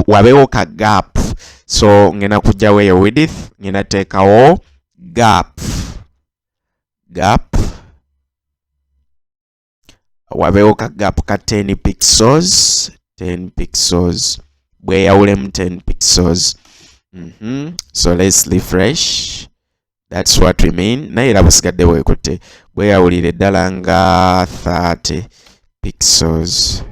wabeewo ka gap so ngenda kujjawo eyo width ngenda teekawo gap wabeewo ka gap ka 10 pixels bweyawulemu 10 pixels so let's refresh that's what we mean naye era busigadde bwekutte bweyawulire eddala nga 30 pixels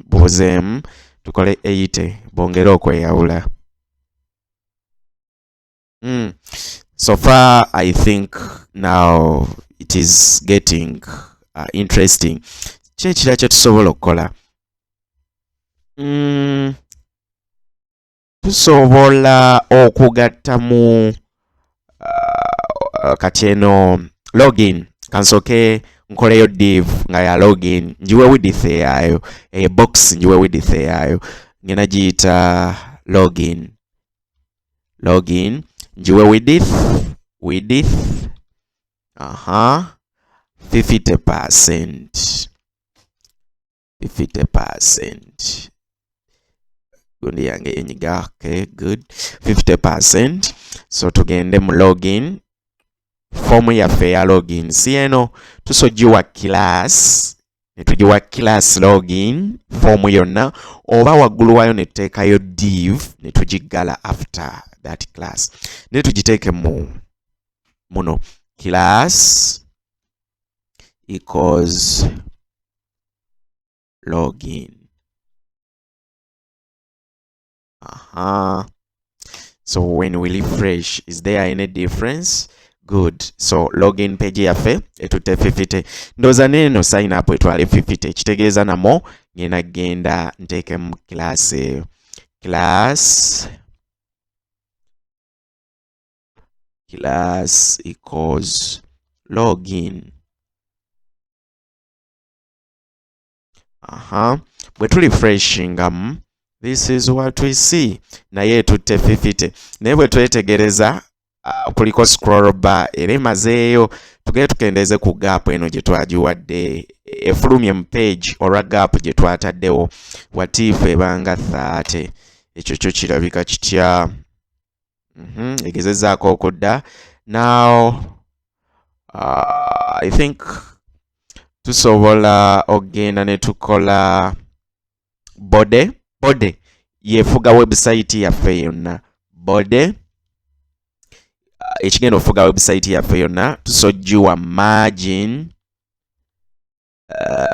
bubuzeemu tukole 80 bongere okweyawula so far I think now it is getting interesting kyekira kye tusobola okukola tusobola okugattamu kati eno login kansoke nkoleyo div nga ya login njiwe width eyayo box njiwe width eyayo ngena giyita login njiwe width 50% gundi yange enyiga okay good 50% so tugende mu login form yaffe ya login si eno tusogiwa class netugiwa class login form yonna oba waggulu wayo netuteekayo div netugigala after that class netugiteeke muno class equals login So when we refresh, is there any difference? Good. So login page yaffe etutte 50. Ndoza neno sign up etwale 50. Kitegeeza namo ngenda genda nteekemu class eyo. Class equals login. Bwe tu refreshingamu, this is what we see. Naye tutte 50. Naye bwe twetegereza kuliko scroll bar era emazeeyo, tugende tukendeeze ku gap eno gye twagiwadde efulumye mu page olwa gap gye twataddewo. Watiifu ebanga 30. Ekyo kyo kirabika kitya. Egezezaako okudda. Now I think tusobola ogenda ne tukola bode yefuga website yaffe yonna. Bode ekigenda ofuga website yaffe yonna, tusojjiwa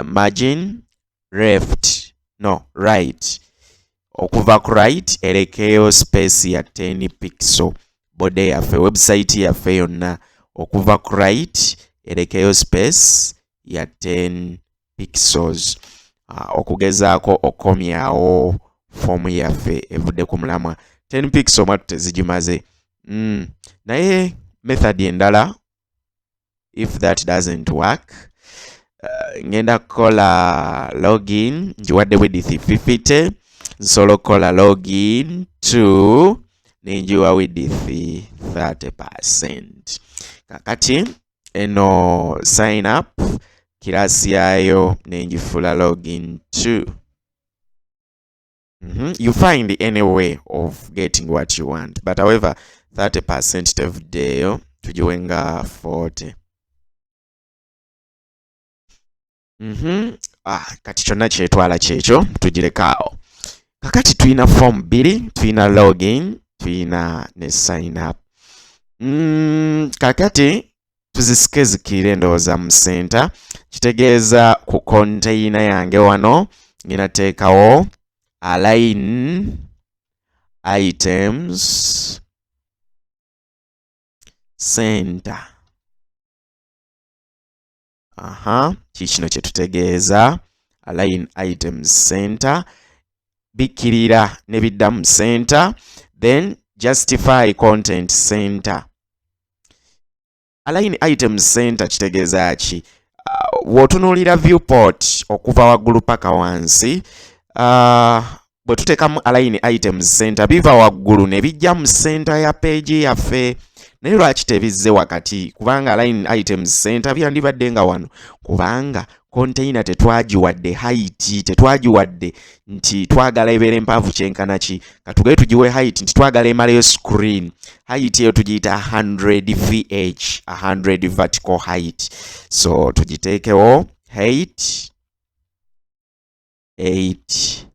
margin right. Okuva ku right erekeyo space ya 10 pixel. Bode yaffe, website yaffe yonna, okuva ku right erekeyo space ya 10 pixels. Okugezaako okomyawo form yaffe evudde ku mulamwa. 10 pixel mwatu tezigimaze. Naye method endala, if that doesn't work, ngenda kukola login, njiwadde width 50, nsobola okukola login to nenjiwa width 30%. Kakati eno sign up kirasi yayo nenjifula login to. You find any way of getting what you want, but however 30% tevuddeyo, tugiwenga 40. Kati kyonna kyetwala kyekyo, tugirekawo. Kakati tuyina form 2, tuyina login, tuyina ne sign up. Kakati tuzisikezikire ndowooza mu center. Kitegeeza ku container yange wano ngina teekawo align items center. Kikino kye tutegeeza align items center. Bikirira ne biddamu center, then justify content center. Align items center kitegeeza ki? Wotunuulira viewport okuva waggulu paka wansi, bwe tuteekamu align items center biva waggulu ne bijja mu center ya page yaffe. Naye lwaki tebizze wakati? Kubanga align items center byandibadde nga wano, kubanga container tetwagiwadde height, tetwagiwadde nti twagala ebeere empanvu kyenkana ki. Katugere tugiwe height nti twagala emaleyo screen. Height eyo tugiyita 100 VH, 100 vertical height. So tugiteekewo height 8,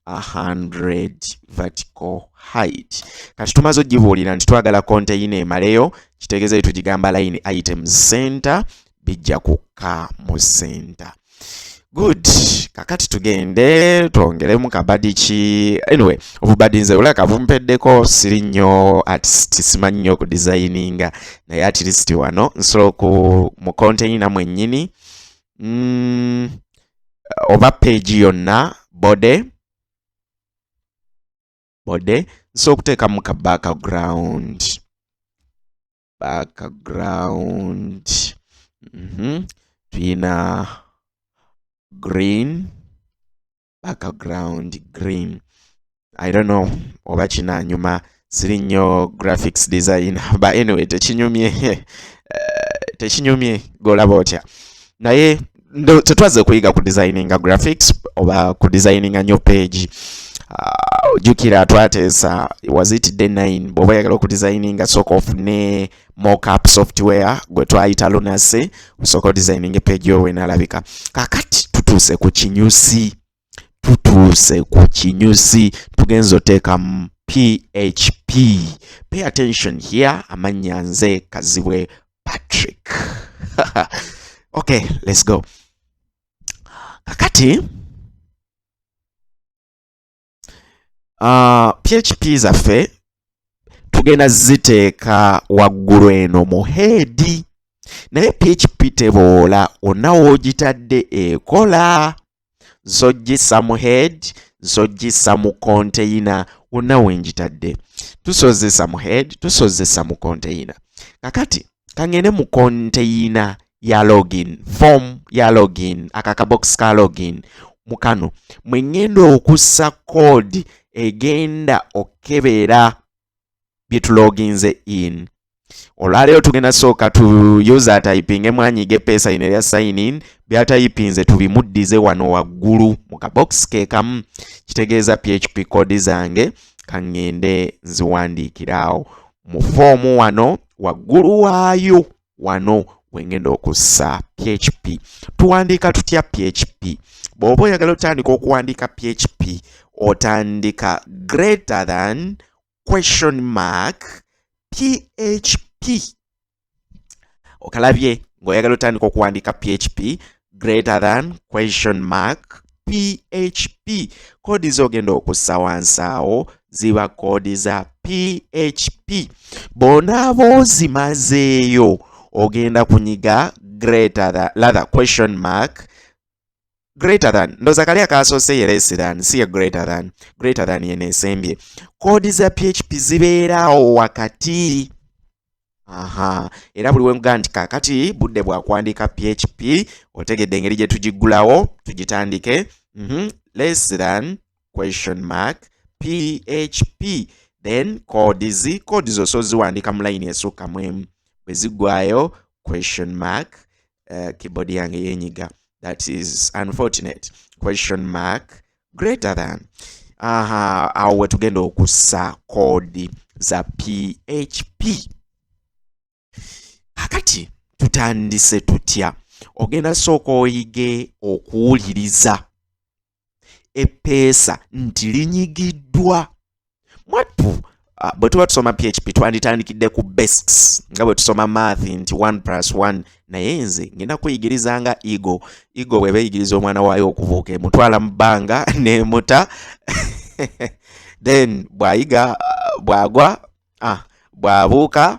100 vertical height. Kati tumaze ogibuulira nti twagala container emaleyo, kitegeeza tugigamba line items center, bijja kukka mu center. Good. Kakati tugende twongeremu kabadi ki. Anyway, obubadi nze olaka bumpeddeko, siri nnyo artist, simanyi nnyo ku designinga, naye at least wano nsobola ku mu container mwennyini oba page yonna bode nsobola okuteekamu ka background. Tuyina green, background green. I don't know oba kinanyuma, siri nnyo graphics design, but anyway tekinyumye golaba otya. Naye tetwaze kuyiga ku designinga graphics oba ku designinga nyo page. Jukira twateesa was it day 9 bw'oba oyagala okudesigninga sooka ofune mockup software gwe twayita Lunase, osooka odesigninga page yo weenalabika. Kakati tutuuse ku kinyusi, tugenza oteekamu PHP. Pay attention here, amannya nze Kazibwe Patrick. Okay, let's go. Kakati PHP zaffe tugenda ziteeka waggulu eno mu head, naye PHP teboola onna woogitadde ekola. Zogissa mu head, zogissa mu container, wonna wengitadde. Tusozesa mu head, tusozesa mu container. Kakati kangene mu container ya login, form ya login, akakabox ka login. Mukano mwengenda okussa code egenda okebera byetuloginze in. Olwaleero tugenda sooka tu user typing mwanyige pesa ine ya sign in, byatypinze tubimuddize wano waggulu mu kabox ke kamu. Kitegeeza PHP code zange kangende nziwandiikiraawo mu form wano waggulu waayo wano wengenda okussa PHP. Tuwandiika tutya PHP? Bw'oba oyagala otandika okuwandiika PHP otandika greater than question mark PHP. Okalabye ng'oyagala otandika okuwandiika PHP greater than question mark PHP. Kodi zogenda okussa wansi awo ziba kodi za PHP. Bw'onaaba ozimazeeyo ogenda kunyiga greater than, rather question mark greater than. Ndoza kali akasoose ye less than, si ye greater than ye nesembye. Kodi za PHP zibeerawo wakati. Era buli wenga nti kakati budde bwa kuwandiika PHP otegedde engeri gye tugigulawo tugitandike. Less than question mark PHP, then kodi zo so ziwandiika mu line esooka mwemu, bwe ziggwayo question mark. Keyboard yange yenyiga, that is unfortunate. Question mark greater than. Awo we tugenda okussa kodi za PHP. Kakati tutandise tutya? Ogenda sooka oyige okuwuliriza eppeesa nti linyigiddwa. Mwattu bwe tuba tusoma PHP twanditandikidde ku basics nga bwe tusoma math nti 1+1, naye nze ngenda kuyigiriza nga ego bwe beeyigiriza omwana waayo okubuuka emutwala mu bbanga neemuta then bw'ayiga bw'agwa bw'abuuka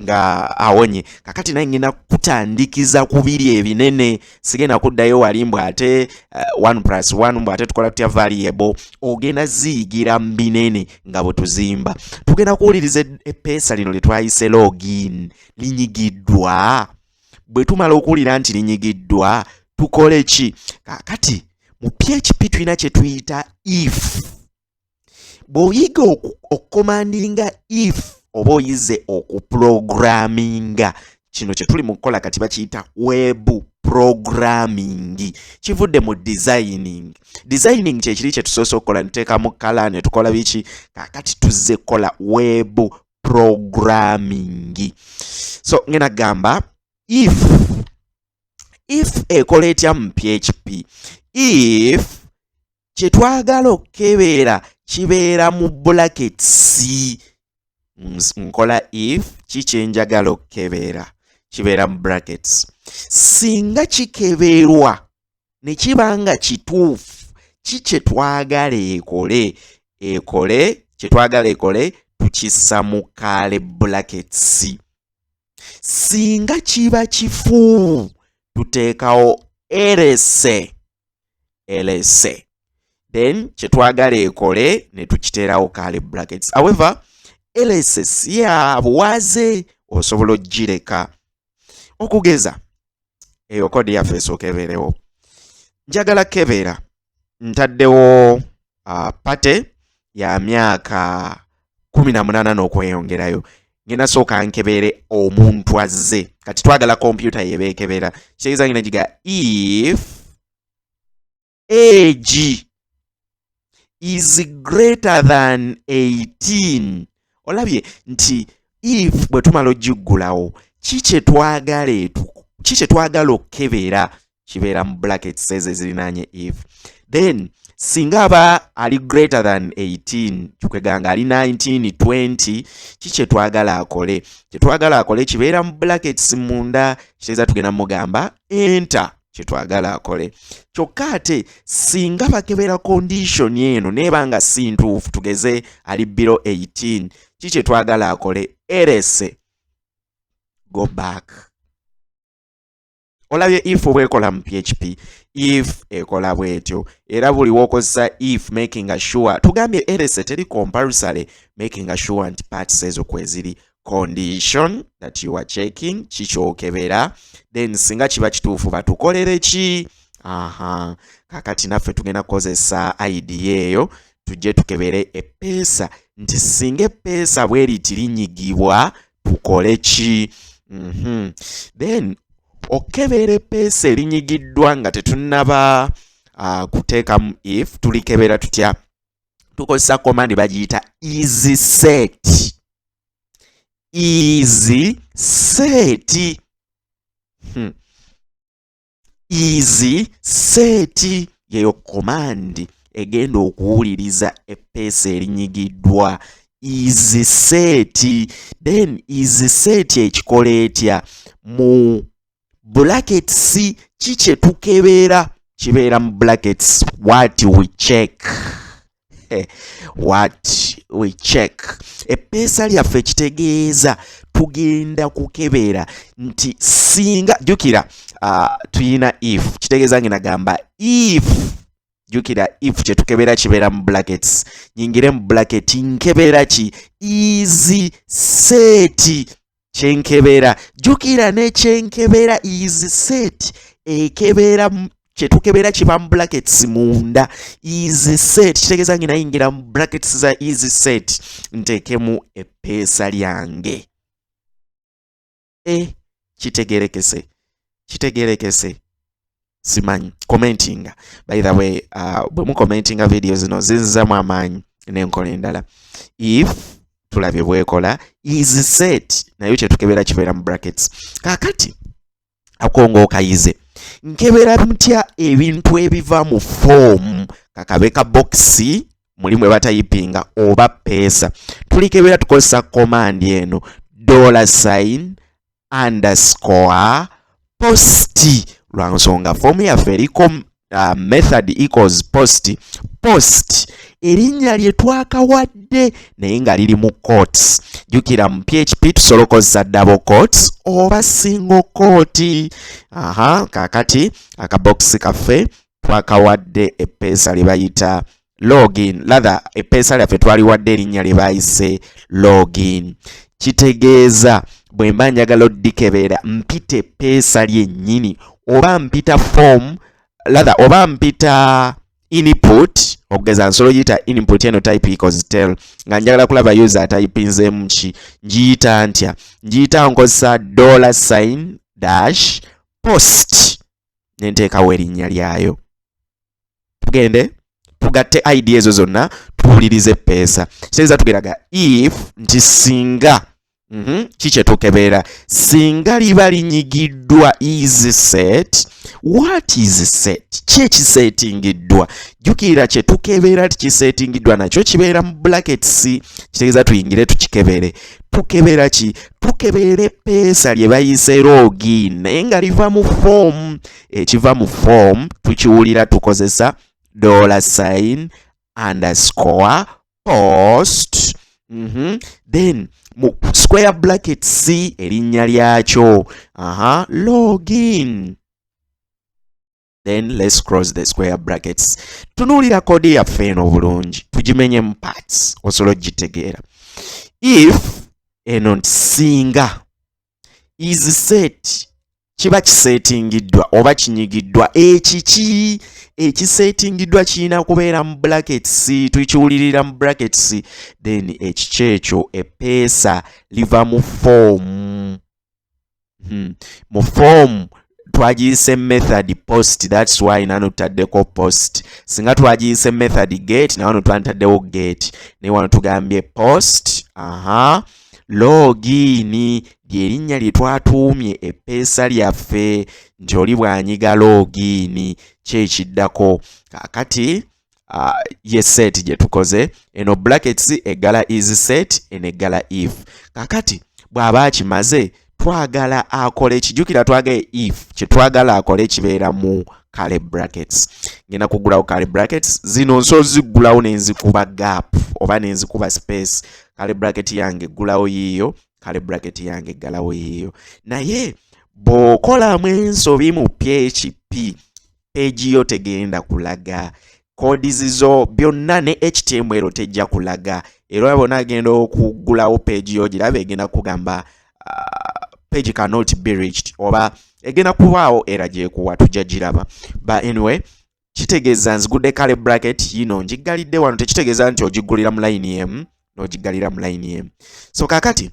nga awonye. Kakati naye ngenda kutandikiza ku biri ebinene, sigenda kuddayo wali mbw ate 1+1 mbw ate tukola tutya variable. Ogenda ziyigira mu binene nga bwe tuzimba. Tugenda kuwuliriza eppeesa lino lye twayise login linyigiddwa. Bwe tumala okuwulira nti linyigiddwa tukole ki? Kakati mu PHP tulina kye tuyita if. Bw'oyiga okukomandinga if oba oyize okuprograminga, kino kye tuli mu kukola kati bakiyita web programming. Kivudde mu designing. Designing kye kiri kye tusoose okukola, nteeka mu kala ne tukola biki. Kakati tuzze kukola web programming. So ngena gamba if ekola etya mu PHP? If kye twagala okukebera kibeera mu brackets. Nkola if kikyenjagala okukebera kibeera mu brackets. Singa kikeberwa ne kibanga kituufu, kye twagala ekole kye twagala ekole tukissa mu kale brackets. Singa kiba kifu tuteekawo else, then kye twagala ekole ne tukiteerawo kale brackets. However else si ya buwaze, osobola ogireka. Okugeza eyo kodi yaffe esooka ebeerewo. Njagala kebera ntaddewo pate ya myaka 18 n'okweyongerayo. Ngenda sooka nkebere omuntu azze. Kati twagala kompyuta yebeekebera. Kitegeeza ngenda giga if age is greater than 18. Olabye nti if bwe tumala ogiggulawo kikye twagala okukebera kibeera mu brackets ezo ezirinaanye if. Then singa aba ali greater than 18, kikweganga ali 19, 20, kikye twagala akole? Kye twagala akole kibeera mu brackets munda. Kitegeeza tugenda mugamba enter. kyetwagala akole. Kyokka ate singa bakebera condition eno nebanga si ntuufu, tugeze ali below 18, kyetwagala akole? erese go back. Olabye if bwekola mu PHP, if ekola bwetyo, era buli wokozesa if making sure, tugambye erese teri compulsory, making sure nti parts ezo kweziri condition that you are checking kikyokebera, then singa kiba kituufu batukolere ki? Kakati naffe tugenda kukozesa idea eyo tujje tukebere epeesa nti singa epeesa bweriti linyigibwa tukole ki? Then okebera epeesa erinyigiddwa nga tetunnaba kuteekamu if, tulikebera tutya? Tukozesa command bagiyita easy set. Easy set. Easy set yeyo command egenda okuwuliriza epeesa erinyigiddwa. Easy set. Then easy set ekikola etya? Mu brackets kikye tukebera, kibeera mu brackets what we check. What we check. Epeesa lyaffe kitegeeza tugenda kukebera nti singa, jukira tuyina if, kitegeeza ngina gamba if, jukira if kyetukebera kibeera mu brackets, nyingire mu bracket nkebera ki? Easy set kyenkebera. Jukira ne kyenkebera easy set ekebera kyetukebera kiba mu brackets munda. Easy set kitegeeza ngina yingira mu brackets za easy set nteekemu epeesa lyange. Kitegerekese simanyi commentinga. By the way, bwe mu commentinga video zino zinzamu amaanyi n'enkola endala. If tulabye bwekola, easy set nayo kyetukebera kibeera mu brackets. Kakati akongo okayize nkebera mutya ebintu ebiva mu form kakabe ka boxi mulimu ebatayipinga oba peesa? Tulikebera tukozesa command eno $_ post. Lwa nsonga form yaffe eriko method equals post. Post erinnya lye twakawadde naye nga liri mu quotes. Jukira mu PHP tusobola okukozesa double quotes oba single quote. Kakati akaboxi kaffe twakawadde epeesa lye bayita login. Rather epeesa lyaffe twaliwadde erinnya lye bayise login. Kitegeeza bwe mba njagala oddikebera mpita epeesa lyennyini oba mpita form, rather oba mpita input, okugeza nsolo yita input eno type equals tell, nga njagala kulaba user typinzeemu ki, njiyita ntya? Njiyita nkozesa $_ post nenteekawo erinnya lyayo. Tugende tugatte idea ezo zonna tuwulirize epeesa. Kitegeeza tugeraga if nti singa kikyetukebera singa liba linyigiddwa easy set. What is set? Kyekisetingiddwa. Jukira kyetukebera tikisetingiddwa nakyo kibeera mu brackets. Kitegeeza tuyingire tukikebere. Tukebera ki? Tukebera epeesa lye bayise login naye nga liva mu form. Ekiva mu form tukiwulira tukozesa $_ post. Then mu square bracket C erinnya lyakyo login. Then let's close the square brackets. Tunuulira kodi yaffe eno bulungi tugimenye mu parts osobola ogitegeera. If eno singa is set kiba kisetingiddwa oba kinyigiddwa, ekiki ekisetingiddwa kirina kubeera mu brackets, tukiwulirira mu brackets, then ekikyekyo epeesa liva mu form. Mu form twagiyise method post, that's why nano tutaddeko post. Singa twagiyise method get nawano twantaddewo get, naye wano tugambye post. Login lyerinnya lye twatuumye epeesa lyaffe nti oli bw'anyiga login kyekiddako. Kakati ye set gye tukoze eno brackets egala is set eno egala if. Kakati bw'aba akimaze twagala akole kijukira twagaye if kyetwagala akole kibeera mu curly brackets. Ngenda kugulawo curly brackets zino nso zigulawo nenzikuba gap oba nenzikuba space. Curly bracket yange gulawo yiyo, curly bracket yange galawo yiyo. Naye bw'okolamu ensobi mu PHP page yo tegenda kulaga. Codes zo byonna ne HTML tejja kulaga. Era bona agenda okugulawo page yo girabe egenda kugamba page cannot be reached oba egenda kubaawo era gyekuwa tujja giraba. But anyway, kitegeeza nzigudde curly bracket yino njigalidde wano, tekitegeeza nti ogigulira mu line emu n'ogigalira mu line emu. So kakati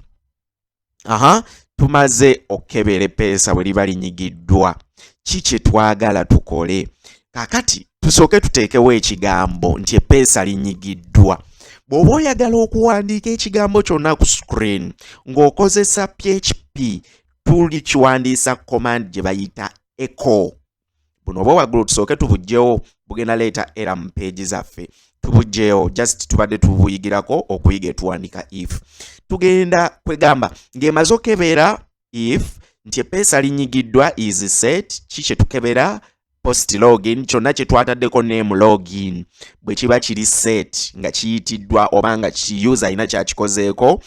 tumaze okebera epeesa bwe liba linyigiddwa, ki kye twagala tukole? Kakati tusooke tuteekewo ekigambo nti epeesa linyigiddwa. Bw'oba oyagala okuwandiika ekigambo kyonna ku screen ng'okozesa PHP, tulikiwandiisa command gye bayita echo. Buno oba waggulu tusooke tubugjewo, bugenda leeta error mu page zaffe. Tubugjewo, just tubadde tubuyigirako okuyiga etuwandika if. Tugenda kwegamba ng'emaze okebera if nti epeesa linyigiddwa is set, ki kye tukebera? Post login, kyonna kye twataddeko name login bwe kiba kiri set nga kiyitiddwa oba nga user alina kyakikozeeko,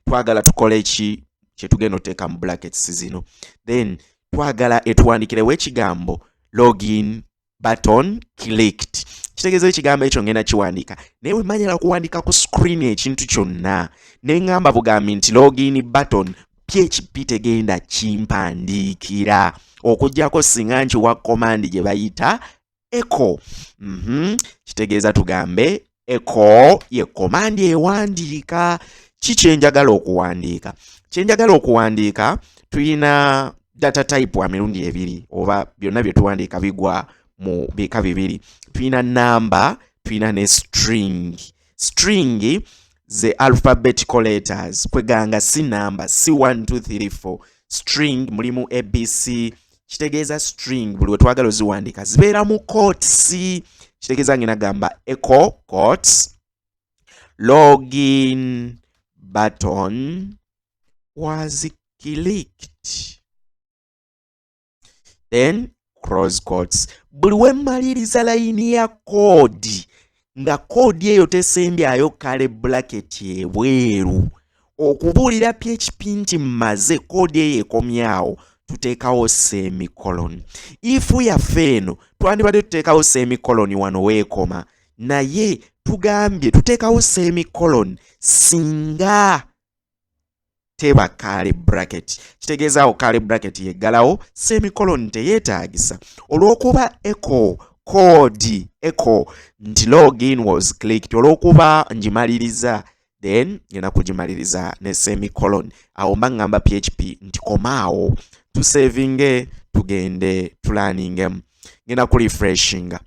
twagala tukole ki kye tugenda oteeka mu brackets zino. Then twagala etuwandikirewo ekigambo login button clicked. Kitegeeza ekigambo ekyo ngenda kiwandiika naye bwe manyala kuwandiika ku screen ekintu kyonna ne ngamba bugambi nti login button, PHP tegenda kimpandiikira okujjako singa nkiwa command gye bayita echo. Kitegeeza tugambe echo ye command ewandiika. Ki kyenjagala okuwandiika? Kyenjagala okuwandiika, tulina data type wa mirundi ebiri oba byonna bye tuwandiika bigwa mu bika bibiri. Tulina number, tulina ne string. String ze alphabetical letters, kweganga si number, si 1 2 3 4. String mulimu ABC. Kitegeeza string buli we twagala oziwandiika zibeera mu quotes. Kitegeeza ngina gamba echo quotes login button was clicked, then cross quotes. Buli we mmaliriza layini ya code nga code eyo tesembyayo curly bracket ebweru okubuulira PHP nti mmaze code eyo ekomyawo, tuteekawo semicolon. If yaffe eno twandibadde tuteekawo semicolon wano weekoma, naye tugambye tuteekawo semicolon singa teba curly bracket. Kitegeezaawo curly bracket yeggalawo, semicolon teyeetaagisa olw'okuba echo code echo nti login was clicked, olw'okuba ngimaliriza then ngenda kugimaliriza ne semicolon. Awo mba ngamba PHP nti komaawo, tusavinge tugende tulaningemu. Ngenda ku refreshinga.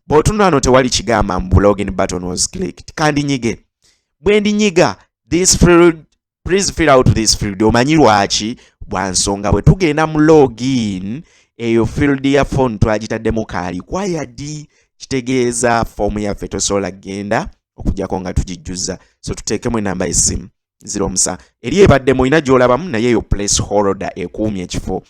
Bw'otunula wano tewali kigamba mbu login button was clicked. Kandi nyige. Bwe ndinyiga this field, please fill out this field. Omanyi lwaki? Bwansonga bwe tugenda mu login eyo field ya phone twagitaddemu kaali required. Kitegeeza form yaffe tosobola genda okujjako nga tugijjuza. So tuteekemu enamba y'essimu 09 eri ebaddemu olina gy'olabamu naye eyo placeholder ekuumya ekifo.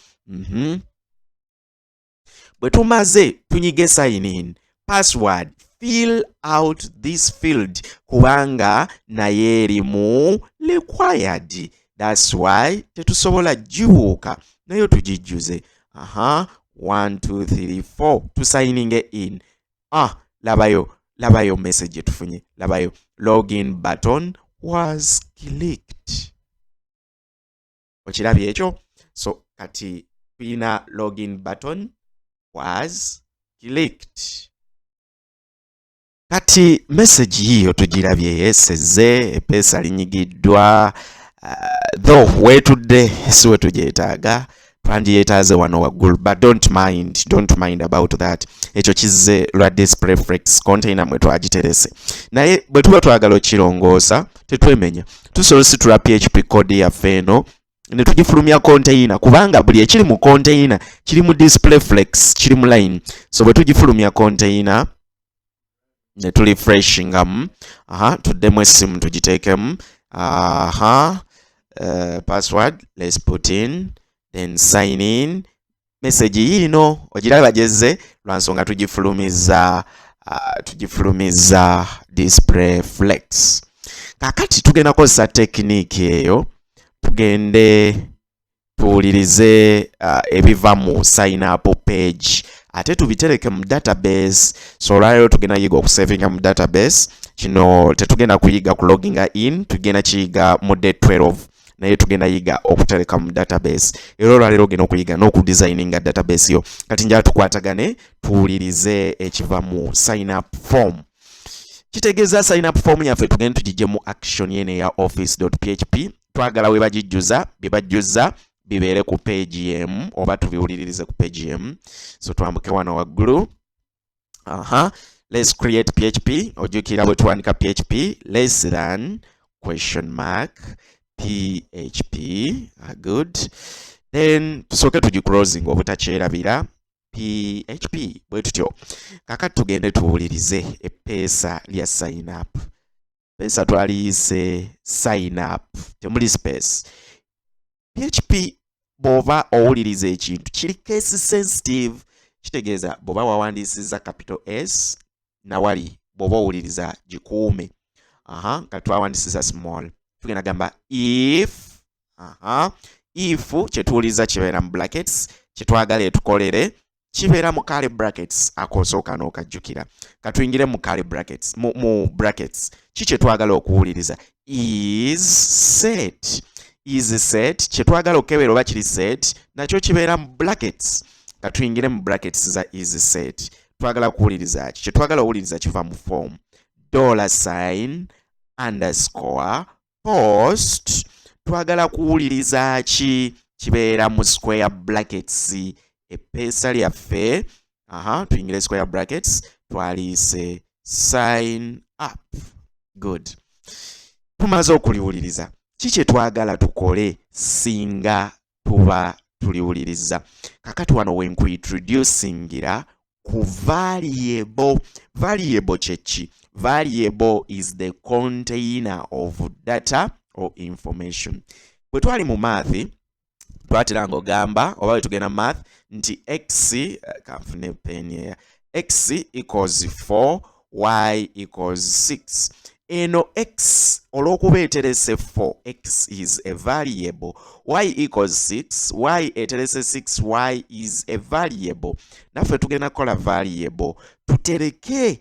Bwe tumaze tunyige sign in, password, fill out this field kubanga naye erimu required. That's why tetusobola giwuuka nayo tugijjuze. 1 2 3 4 tusigninge in. Labayo message tufunye. Labayo login button was clicked. Okirabye ekyo? So kati tulina login button was clicked. Kati message hiyo tugirabye yeseze epeesa linyigiddwa. Though wetudde si we tugyetaaga, twandiyeetaaze wano waggulu, but don't mind about that. Ekyo kizze lwa display flex container mwe twagiterese. Naye bwe tuba twagala okirongoosa tetwemenya, tusobola situla PHP code yaffe eno ne tugifulumya container kubanga buli ekiri mu container kiri mu display flex, kiri mu line. So bwe tugifulumya container ne tulifreshingamu, tuddemu essimu tugiteekemu, password, let's put in, then sign in. Message yino ogiraba jezze lwansonga tugifulumiza display flex. Kakati tugenda kozesa technique eyo tugende tuwulirize ebiva mu sign up page ate tubitereke mu database. So olwaleero tugenda yiga okusavinga mu database. Kino tetugenda kuyiga ku logging in, tugenda kiyiga mu day 12 naye tugenda yiga okutereka mu database. Era olwaleero ogenda okuyiga n'okudesigninga database yo. Kati njala tukwatagane tuwulirize ekiva mu sign up form. Kitegeeza sign up form yaffe tugenda tugijje mu action yene ya office.php. Twagala we bagijjuza bibajjuza bibeere ku page yemu oba tubiwuliririze ku page yemu. So twambuke wano waggulu. Let's create PHP. Ojjukira bwe tuwandika PHP less than question mark PHP. Good. Then tusooke tugiclosing obutakyerabira PHP bwe tutyo. Kakati tugende tuwulirize eppeesa lya sign up. Pesa twaliyise sign up temuli space. PHP bw'oba owuliriza ekintu kiri case sensitive. Kitegeeza bw'oba wawandiisiza capital S nawali bw'oba owuliriza gikuume. Nga twawandiisiza small tugenda gamba if kyetuwuliriza kibeera mu brackets, kyetwagala etukolere kibeera mu curly brackets. Akosooka n'okajjukira katuyingire mu curly brackets mu brackets. Kyetwagala okuwuliriza is set. Is set kyetwagala okebera oba kiri set nakyo kibeera mu brackets. Katuyingire mu brackets za is set. Twagala kuwuliriza ki? Kyetwagala owuliriza kiva mu form $, post. Twagala kuwuliriza ki? Kibeera mu square brackets. Eppeesa lyaffe tuyingire square brackets twaliise sign up. Good. Tumaze okuliwuliriza ki kyetwagala tukole singa tuba tuliwuliriza? Kakati wano we nkuintroducingira ku variable. Variable kyeki? Variable is the container of data or information. Bwe twali mu math twateranga ogamba oba bwe tugenda math nti x kanfune pen x equals 4 y equals 6. Eno x olw'okuba eterese 4, x is a variable. Y equals 6, y eterese 6, y is a variable. Naffe tugenda kukola variable tutereke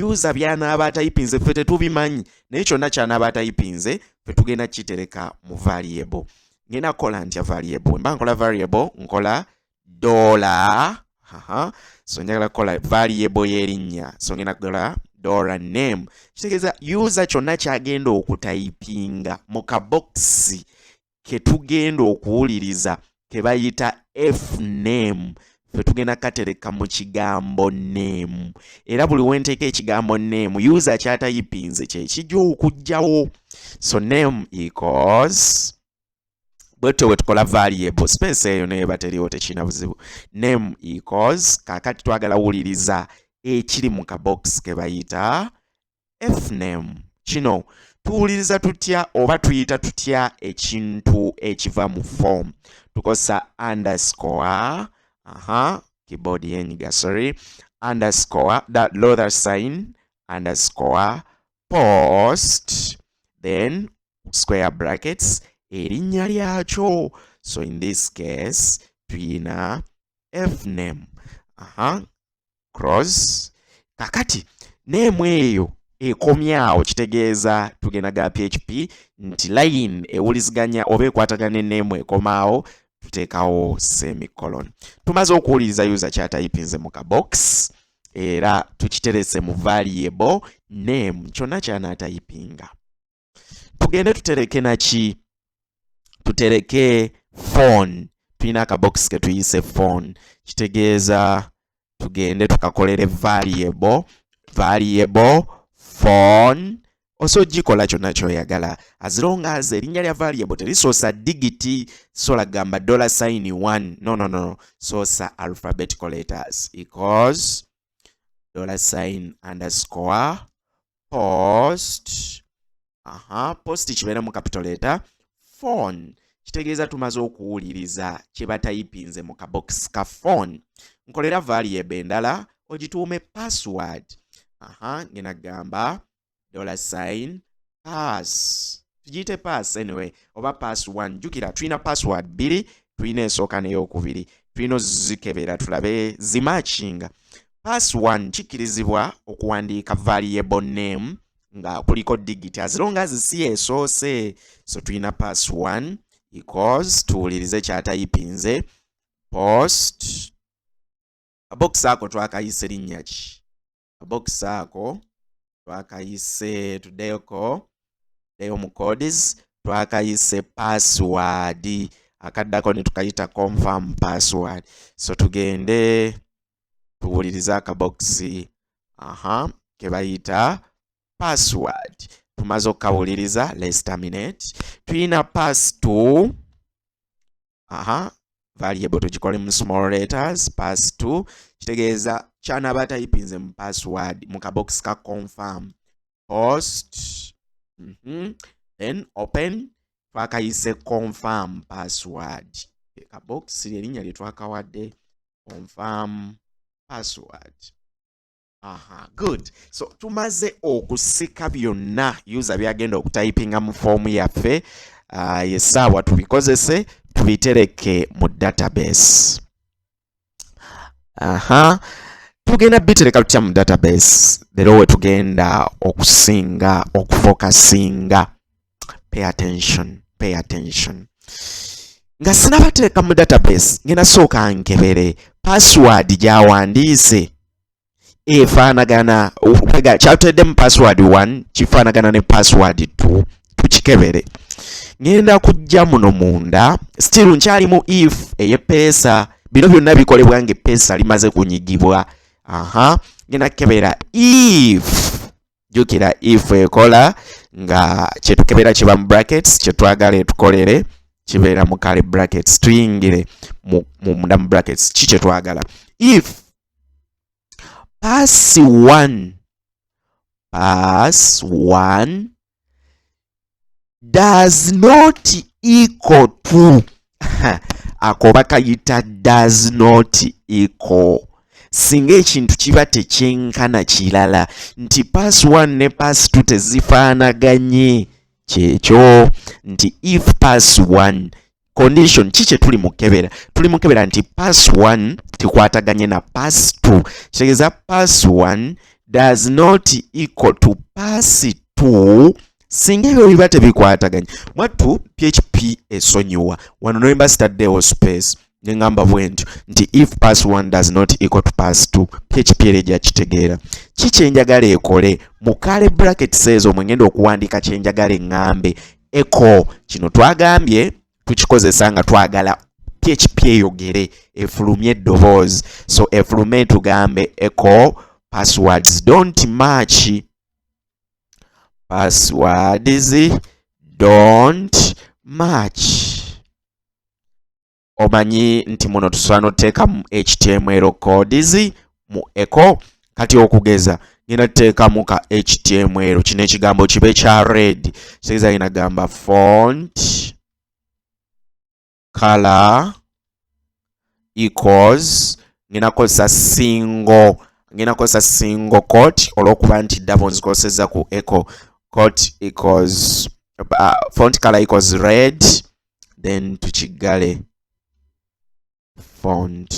user byanaaba atayipinze ffe tetubimanyi naye kyonna kyanaaba atayipinze ffe tugenda kitereka mu variable. Ngenda kukola ntya variable? Mba nkola variable nkola $. So njagala kukola variable y'erinnya. So ngenda kukola $name. Kitegeeza user kyonna kyagenda okutayipinga mu kabokisi ketugenda okuwuliriza ke bayita fname ffe tugenda katereka mu kigambo name. Era buli wenteeka ekigambo name user kyatayipinze kye kijja okujjawo. So name equals bwetyo wetukola variable space eyo neba teriwo tekina buzibu. Name equals kakati twagala wuliriza ekiri mu kabox ke bayita fname. Kino tuwuliriza tutya oba tuyita tutya ekintu ekiva mu form? Tukosa underscore keyboard yenyiga underscore that lower sign underscore post then square brackets erinnya lyakyo. So in this case tuyina fname cross. Kakati name eyo ekomyawo kitegeeza tugenda ga PHP nti line ewuliziganya oba ekwatagana name ekomaawo tuteekawo semicolon. Tumaze okuwuliriza user kyatayipinze mu kabox era tukiterese mu variable name kyonna kyanaatayipinga. Tugende tutereke naki? Tutereke phone. Tuyina akabox ke tuyise phone. Kitegeeza tugende tukakolere variable phone. Also gikola kyonna kyoyagala as long as erinnya lya variable terisoosa digiti sola gamba $1. No. Soosa alphabetical letters equals $_ post. Post kibeera mu capital letter phone kitegeeza tumaze okuwuliriza kye batayipinze mu kabox ka phone. Nkolera variable endala ogituume password. Ngena gamba $, pass. Tugiyite pass anyway, oba pass 1. Jukira tulina password 2, tulina esooka n'eyokubiri. Tulina ozikebera tulabe zimatchinga. Pass 1 kikirizibwa okuwandiika variable name nga kuliko digit as long as si esoose. So tulina pass 1 equals tuwulirize kyatayipinze post. Box ako twakayise linnya ki? Box ako twakayise tudeyoko deyo mu codes twakayise password. Akaddako ne tukayita confirm password. So tugende tuwulirize akaboxi ke bayita password. Tumaze okukawuliriza, let's terminate. Tulina pass 2 variable tugikole mu small letters. Pass 2 kitegeeza kyanaaba tayipinze mu password mu kabox ka confirm post. Then open twakayise confirm password. Kabox erinnya lye twakawadde confirm password. Good. So tumaze okusika byonna user byagenda okutayipinga mu form yaffe. Yesaawa tubikozese tubitereke mu database. Tugenda bitereka tutya mu database. Leero we tugenda okusinga okufocusinga. Pay attention. Nga sinabatereka mu database ngenda sooka nkebere password gyawandiise efaanagana kyatudde mu password 1 kifaanagana ne password 2. Tukikebere. Ngenda kujja muno munda still nkyalimu if ey'eppeesa. Bino byonna bikolebwa ng'eppeesa limaze kunyigibwa. Ngenda kebera if. Jukira if ekola nga kyetukebera kiba mu brackets, kyetwagala tukolere kibeera mu kale brackets. Tuyingire munda mu brackets ki kyetwagala. If pass 1 does not equal to ako bakayita does not equal. Singa ekintu kiba tekyenkana kirala nti pass 1 ne pass 2 tezifaanaganye, kyekyo nti if pass 1 condition kikye tuli mukebera. Tuli mukebera nti pass 1 tikwataganye na pass 2. Kitegeeza pass 1 does not equal to pass 2 singa ebyo biba tebikwataganye. Mwattu PHP esonyiwa wano noyimba sitaddewo space nengamba bwentyo nti if pass 1 does not equal to pass 2 PHP erejja kitegeera. Kikyenjagala ekole mu kale brackets ezo mwengenda okuwandiika kyenjagala eŋŋambe echo. Kino twagambye tukikozesa nga twagala PHP eyogere efulumye eddoboozi. So efulume tugambe echo passwords don't match. Passwords don't match. Omanyi nti muno tusobola n'oteeka mu HTML codes mu echo. Kati okugeza ngenda tuteeka mu ka HTML kino ekigambo kibe kya red. Kitegeeza ngenda gamba font color equals ngenda kozesa single quote olw'okuba nti double nzikozeseza ku echo. Quote equals font color equals red, then tukigale font.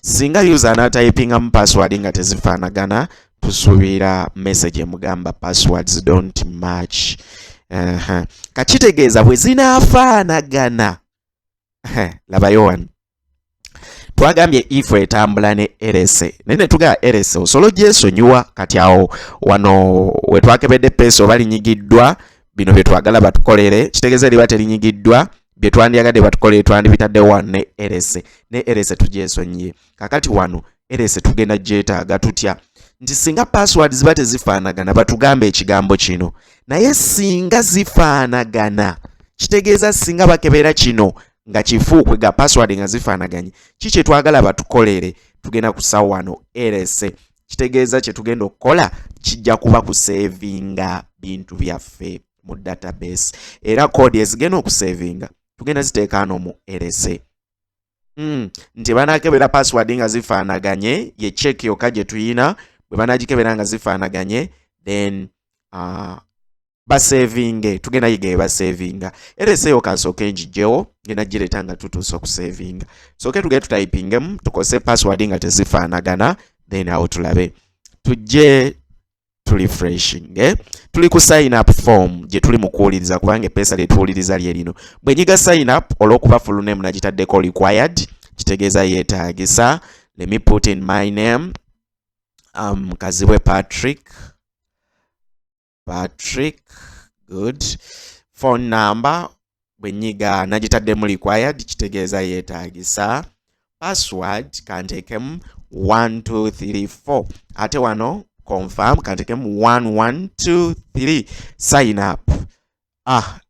Singa user anatypinga mu password nga tezifaanagana tusuubira message emugamba passwords don't match. Kakitegeeza bwe zinaafaanagana. Labayo wano twagambye if etambula ne ls nene tuga ls osolo gyesonyiwa. Kati awo wano wetwakebedde peso balinyigiddwa bino byetwagala batukolere. Kitegeeza liba terinyigiddwa byetwandiyagadde batukolere twandibitadde wano ne ls tugyesonyiye. Kakati wano ls tugenda gyetaaga tutya nti singa password ziba tezifaanagana batugambe ekigambo kino, naye singa zifaanagana kitegeeza singa bakebera kino nga kifuukwe ga password nga zifaanaganye kiki twagala batukolere. Tugenda kusawo wano ls kitegeeza kye tugenda okukola kijja kuba kusevinga bintu byaffe. mu database era code ezigenda okusavinga tugenda ziteeka hano mu LSA nti banakebera password nga zifaanaganye ye check yokka gye tuyina bwe banagikebera nga zifaanaganye then basavinge tugenda yiga basavinga LSA yokansooke njijjewo ngenda gireeta nga tutuusa okusavinga sooke tugende tutayipingemu tukose password nga tezifaanagana then awo tulabe tujje refreshing tuli ku sign up form gye tuli mu kuwuliriza kubanga epeesa lye tuwuliriza lye lino bwe nyiga sign up olw'okuba full name nagitaddeko required kitegeeza yeetaagisa. Let me put in my name Kazibwe Patrick good. Phone number bwe nyiga nagitaddemu required kitegeeza yeetaagisa. Password kanteekemu 1234 ate wano confirm kantekemu 1123 sign up.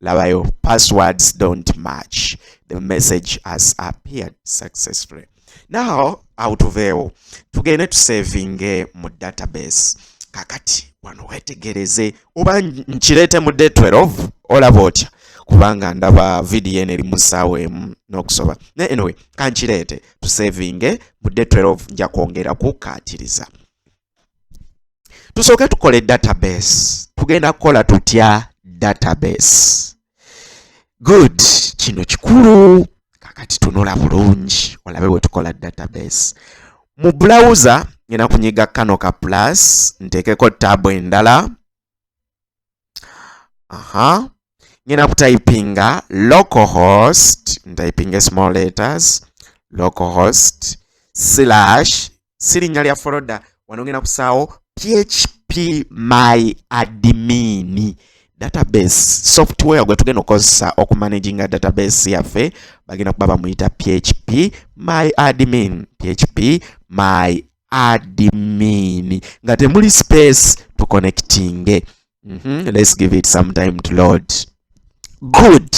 Labayo passwords don't match. The message has appeared successfully. Now out of there tugende tu saving mu database. Kakati wano wetegereze oba nchirete mu day 12 olaba otya kubanga ndaba video eri musawe n'okusoba. Anyway kanchirete tu saving mu day 12 nja kwongera kukatiriza. Tusooke tukole database. Tugenda kukola tutya database. Good. Kino kikulu. Kakati tunula bulungi olabe bwe tukola database. Mu browser ngenda kunyiga kano ka plus nteekeko tab endala. Ngenda kutypinga localhost ntypinga small letters localhost / sirinnya lya folder wano ngenda kusaawo PHP my admin database software gwe tugenda okukozesa okumanaginga database yaffe bagenda kuba bamuyita PHP my admin nga temuli space to connecting. Let's give it some time to load. Good.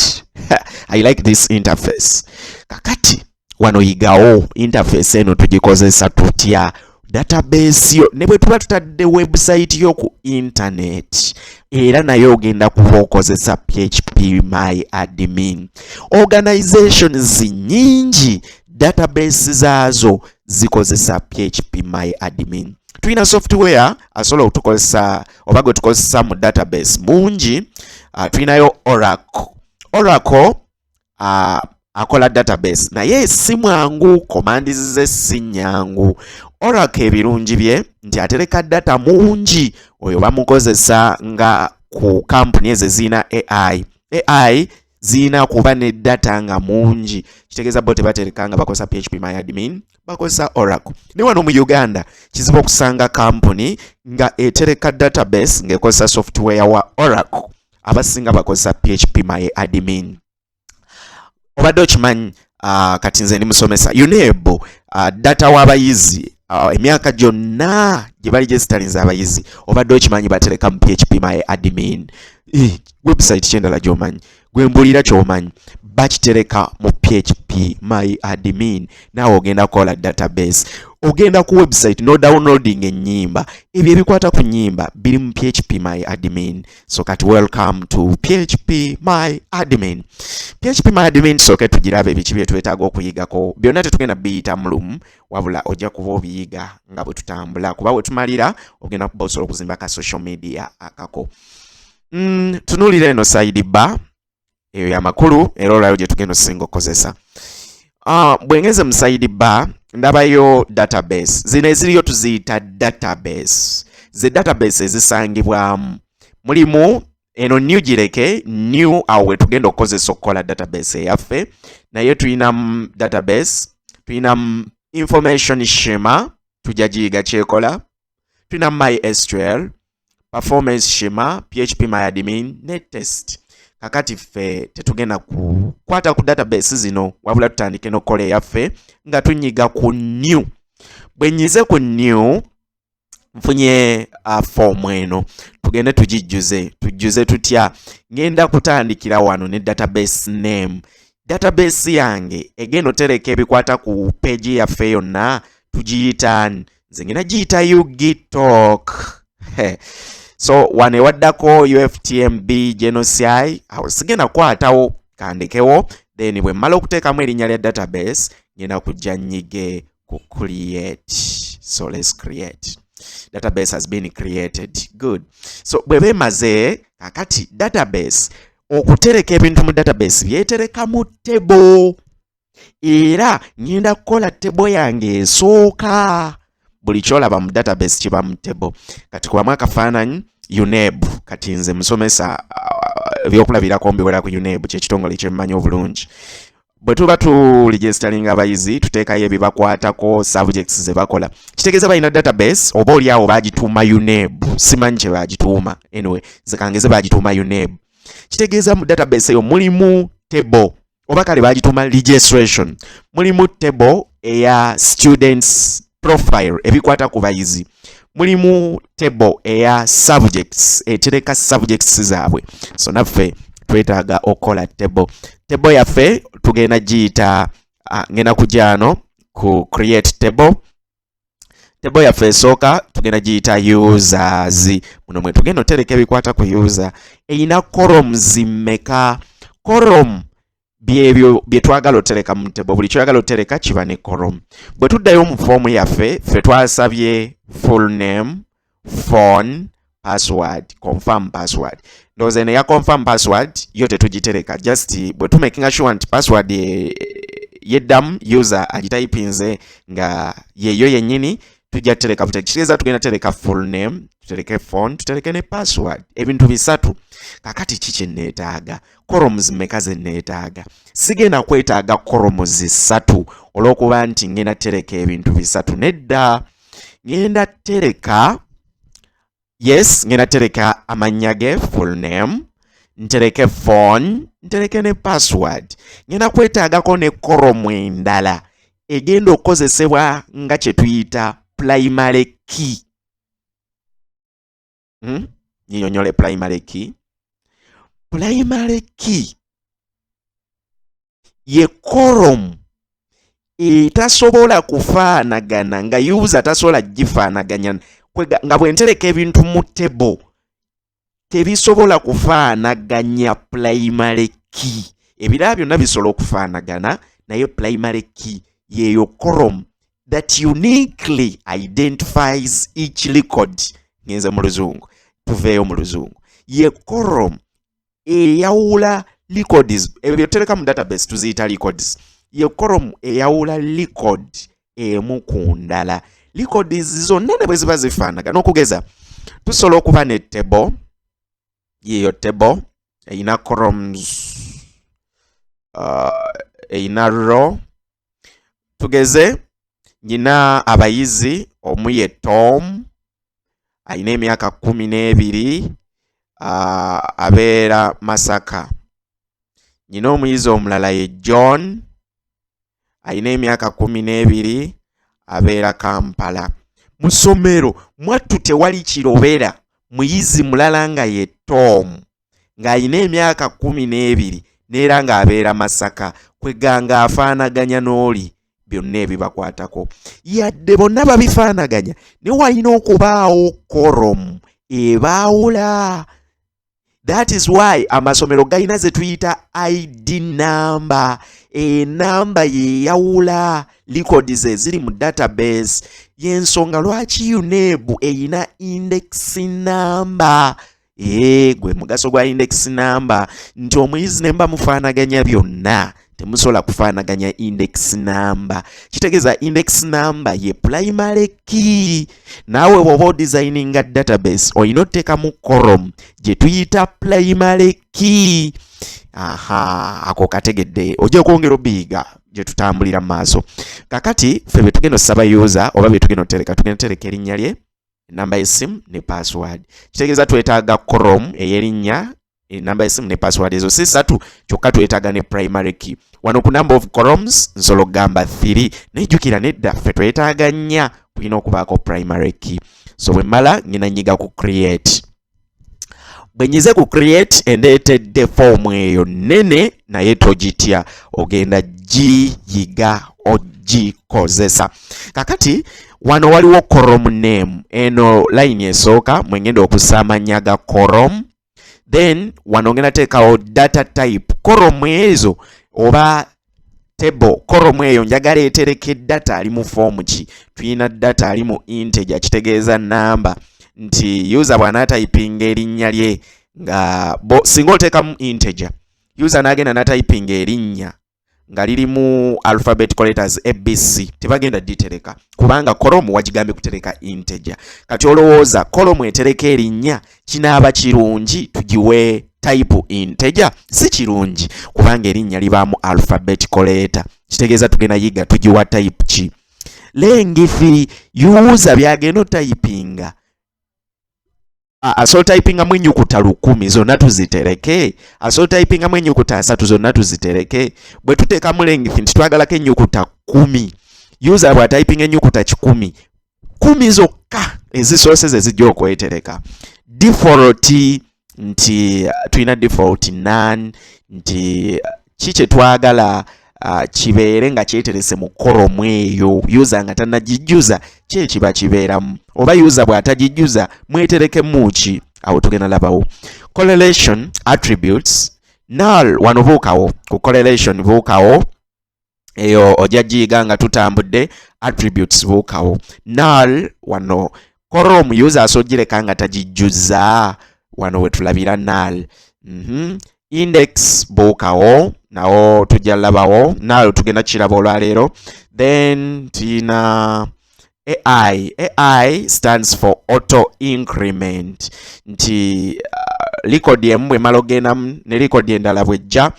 I like this interface. Kakati wano yigawo interface eno tugikozesa tutya database yo ne bwe tuba tutadde website yo ku internet era nayo ogenda kuba okozesa PHP my admin. Organizations nyingi database zaazo zikozesa PHP my admin. Tuina software asobola okutukozesa oba gwe tukozesa mu database mungi. Tuinayo Oracle akola database naye si mwangu, commands ze si nyangu. Oracle ebirungi bye nti atereka data mungi oyo bamukozesa nga ku company ezo zina AI zina kuba ne data nga mungi kitegeeza bo tebaterekanga bakozesa PHP my admin bakozesa Oracle. Ne wano mu Uganda kizibu okusanga company nga etereka database ng'ekozesa software wa Oracle abasinga bakozesa PHP my admin. Obadde okimanyi kati nze ndi musomesa UNEB data w'abayizi emyaka gyonna gye bali gye zitalinze abayizi obadde okimanyi batereka mu PHP my admin. Website kyendala gy'omanyi gwe mbulira ky'omanyi bakitereka mu PHP my admin. Naawe ogenda kukola database ogenda ku website no downloading ennyimba ebyo ebikwata ku nnyimba biri mu PHP my admin. So kati welcome to PHP my admin. PHP my admin soke tugirabe ebiki bye twetaaga okuyigako byonna tetugenda biyita mulumu wabula ojja kuba obiyiga nga bwe tutambula kuba bwe tumalira ogenda kuba osobola okuzimba ka social media akako. Tunuulira eno side bar eyo y'amakulu era olayo gye tugenda osinga okukozesa. Bwe ngeze mu side bar ndabayo database. Zino eziriyo tuziyita database. Ze database ezisangibwamu mulimu eno new gireke new awo we tugenda okukozesa okukola database eyaffe naye tuyina database tuyina information schema tujja giyiga kyekola tuyina MySQL performance schema PHP my admin ne test. Kakati ffe tetugenda kukwata ku database zino wabula tutandike n'okukola eyaffe nga tunyiga ku new. Bwe nyize ku new nfunye form eno tugende tujjuze tutya. Ngenda kutandikira wano ne database name. Database yange egenda otereka ebikwata ku page yaffe yonna tugiyita nze ngenda giyita UGTalk. So wane waddako UFTMB genocide awo sigenda kwatawo kandekewo, then bwe mmala okuteekamu erinnya lya database ngenda kujja nnyige ku create. So let's create. Database has been created. Good. So bwe bemaze kakati database okutereka ebintu mu database byetereka mu table, era ngenda kukola table yange esooka. Buli kyolaba mu database kiba mu table. Kati kubamu akafaananyi UNEB, kati nze musomesa ebyokulabirako mbiwera ku UNEB, kyekitongole kyemmanyi obulungi. Bwe tuba tuligisteringa abayizi tuteekayo ebibakwatako, subjects ze bakola, kitegeeza balina database oba oli awo bagituuma UNEB, simanyi kye bagituuma, anyway zekangeze bagituuma UNEB. Kitegeeza mu database eyo mulimu table oba kale bagituuma registration, mulimu table eya students profile ebikwata ku bayizi, mulimu table eya subjects etereka subjects zaabwe. So naffe twetaaga okola table yaffe tugenda giyita ngenda kujano ku create table yaffe esooka tugenda giyita users. Muno mwe tugenda otereka ebikwata ku user. Eyina columns mmeka? Column byebyo bye twagala otereka mu table, buli kyoyagala otereka kiba ne column. Bwe tuddayo mu form yaffe ffe twasabye full name, phone, password, confirm password. Ndoze ne ya confirm password yo tetugitereka, just bwe tu making sure nti password yeddamu user agitypinze nga yeyo yennyini tujja tereka butekisi. Kitegeeza tugenda tereka full name, tutereke phone, tutereke ne password, ebintu bisatu. Kakati kiki neetaaga? Columns mmeka ze neetaaga? Sigenda kwetaaga columns zisatu olw'okuba nti ngenda tereka ebintu bisatu. Nedda, ngenda tereka ngenda tereka amannya ge full name, ntereke phone, ntereke ne password. Ngenda kwetaagako ne column endala egenda okukozesebwa nga kye tuyita primary key. Nyinyonyole primary key. Primary key ye column etasobola kufaanagana nga user tasobola gifaanaganya nga bwentereka ebintu mu table tebisobola kufaanaganya primary key. Ebirala byonna bisobola okufaanagana naye primary key yeyo column that uniquely identifies each record. Ngenze mu luzungu, tuveeyo mu luzungu. Ye column eyawula records, ebyo tereka mu database tuziyita records. Ye column eyawula record emu ku ndala. Records zonna ne bwe ziba zifaanagana. Okugeza tusobola okuba ne table, yeyo table eyina columns, eyina row. Tugeze nyina abayizi, omu ye Tom ayina emyaka 12, abeera Masaka. Nyina omuyizi omulala ye John ayina emyaka 12, abeera Kampala. Mu ssomero mwattu tewali kirobera muyizi mulala nga ye Tom ng'ayina emyaka 12 n'era ng'abeera Masaka, kweganga afaanaganya n'oli byonna ebibakwatako. Yadde bonna babifaanaganya ne walina okubaawo column ebaawula. That is why amasomero galina ze tuyita ID number. Enamba yeyawula records eziri mu database. Yensonga lwaki UNEB eyina index number. Gwe mugaso gwa index number nti omuyizi ne mba mufaanaganya byonna temusobola kufaanaganya index number. Kitegeeza index number ye primary key. Naawe bw'oba designinga database olina oteekamu column gye tuyita primary key. Ako kategedde ojja okwongera obiyiga gye tutambulira mu maaso. Kakati ffe bwe tugenda osaba user oba bye tugenda otereka, tugenda tereka erinnya lye, enamba y'essimu ne password. Kitegeeza twetaaga column ey'erinnya, enamba y'essimu ne password. Ezo si ssatu kyokka twetaaga ne primary key. Wano ku number of columns nsobola okugamba 3 nejjukira nedda ffe twetaaga 4 kulina okubaako primary key. So bwe mmala ngenda nyiga ku create. Bwe nyize ku create endeetedde form eyo nnene naye togitya, ogenda ogiyiga ogikozesa. Kakati wano waliwo column name, eno line esooka mwengenda okussa amannya ga column. Then wano ngenda teekawo data type, column ezo oba table, column eyo njagala etereke data ali mu form ki. Tuyina data ali mu integer, kitegeeza number, nti user bwana typing erinnya lye nga singa oteekamu integer, user n'agenda na typing erinnya nga liri mu alphabetical letters ABC, tebagenda ditereka kubanga column wagigambye kutereka integer. Kati olowooza column etereka erinnya kinaaba kirungi tugiwe type integer? Si kirungi kubanga erinnya libaamu alphabetical letter, kitegeeza tugenda yiga tugiwa type ki. Lengifi user byagenda typinga asobola typinga mu ennyukuta 10 zonna tuzitereke, asobola typinga mu ennyukuta 3 zonna tuzitereke. Bwe tuteekamu length nti twagalako ennyukuta 10, user bwa typinga ennyukuta 10 zokka ezisoose ze zijja okwetereka. Default nti tulina default none, nti kikye twagala kibeere nga kyeterese mu column eyo, user nga tannagijjuza kye kiba kibeeramu, oba user bw'atagijjuza mweterekemu ki. Awo tugenda labawo correlation attributes. Null wano buukawo ku correlation, buukawo eyo ojja giyiga nga tutambudde. Attributes buukawo. Null wano column user asogireka nga tagijjuza, wano wetulabira null. Index buukawo, nawo tujja labawo, nawo tugenda kiraba olwaleero. Then tina AI stands for auto increment, nti record emu bwemala ogendamu ne record endala bwejja,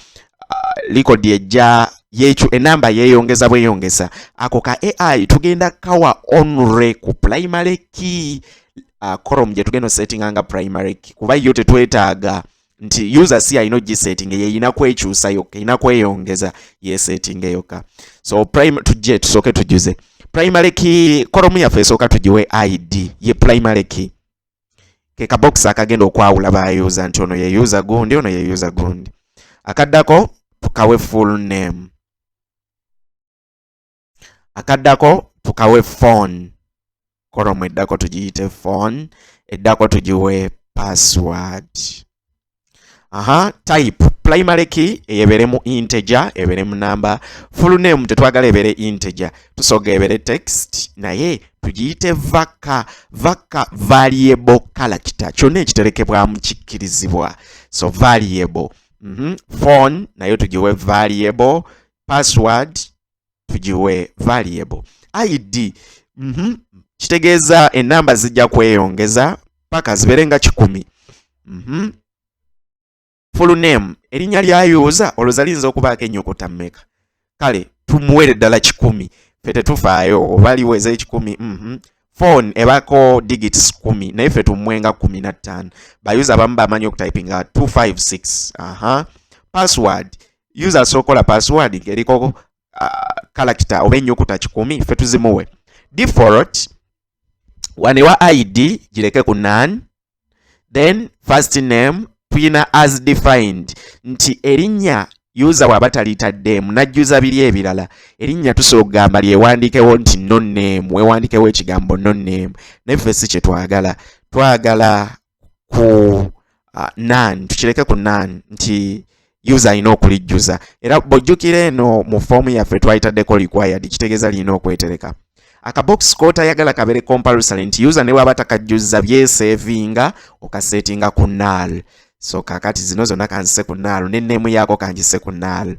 record ejja yechu enamba yeyongeza bweyongeza, ako ka AI tugenda kawa onre ku primary key. Column gye tugenda settinga nga primary key kuba yo tetwetaaga nti user si alina ogisetting yeyina kwekyusa yokka, eyina kweyongeza yesetting yokka. So tujje tusooke tujuze primary key. Column yaffe esooka tugiwe ID ye primary key, ke kabox akagenda okwawula ba user nti ono ye user gundi, ono ye user gundi. Akaddako tukawe full name, akaddako tukawe phone. Column eddako tugiyite phone, eddako tugiwe password. Type primary key ebeere mu integer, ebeere mu number. Full name tetwagala ebeere integer, tusoga ebeere text, naye tugiyite vaka variable character, kyonna ekiterekebwamu kikkirizibwa, so variable. Phone nayo tugiwe variable, password tugiwe variable. ID kitegeeza enamba zijja kweyongeza paka zibeere nga 10. Full name erinnya lya user olwoza liyinza okubaako ennyukuta mmeka, kale tumuwere ddala 10, ffe tetufaayo oba liweze 10. Phone ebaako digits 10 naye ffe tumuwenga 15. Bayuza abamu bamanyi okutypinga 256. Password user asookola password ng'eriko character oba ennyukuta 10, ffe tuzimuwe. Default wane wa ID gireke ku none. Then first name tuyina as defined, nti erinnya user bw'aba talitaddeemu najjuza biri ebirala, erinnya tusobola okugamba lyewandiikewo nti no name, weewandikewo ekigambo no name, naye ffe si kye twagala. Twagala ku none, tukireke ku none nti user alina okulijjuza. Era bw'ojjukira eno mu form yaffe twayitaddeko required, kitegeeza lirina okwetereka. Akabox k'otayagala kabeere compulsory, nti user ne bw'aba takajjuza byesevinga okasetinga ku null. So kakati zino zonna kanzise ku null, ne name yaako kanjise ku null.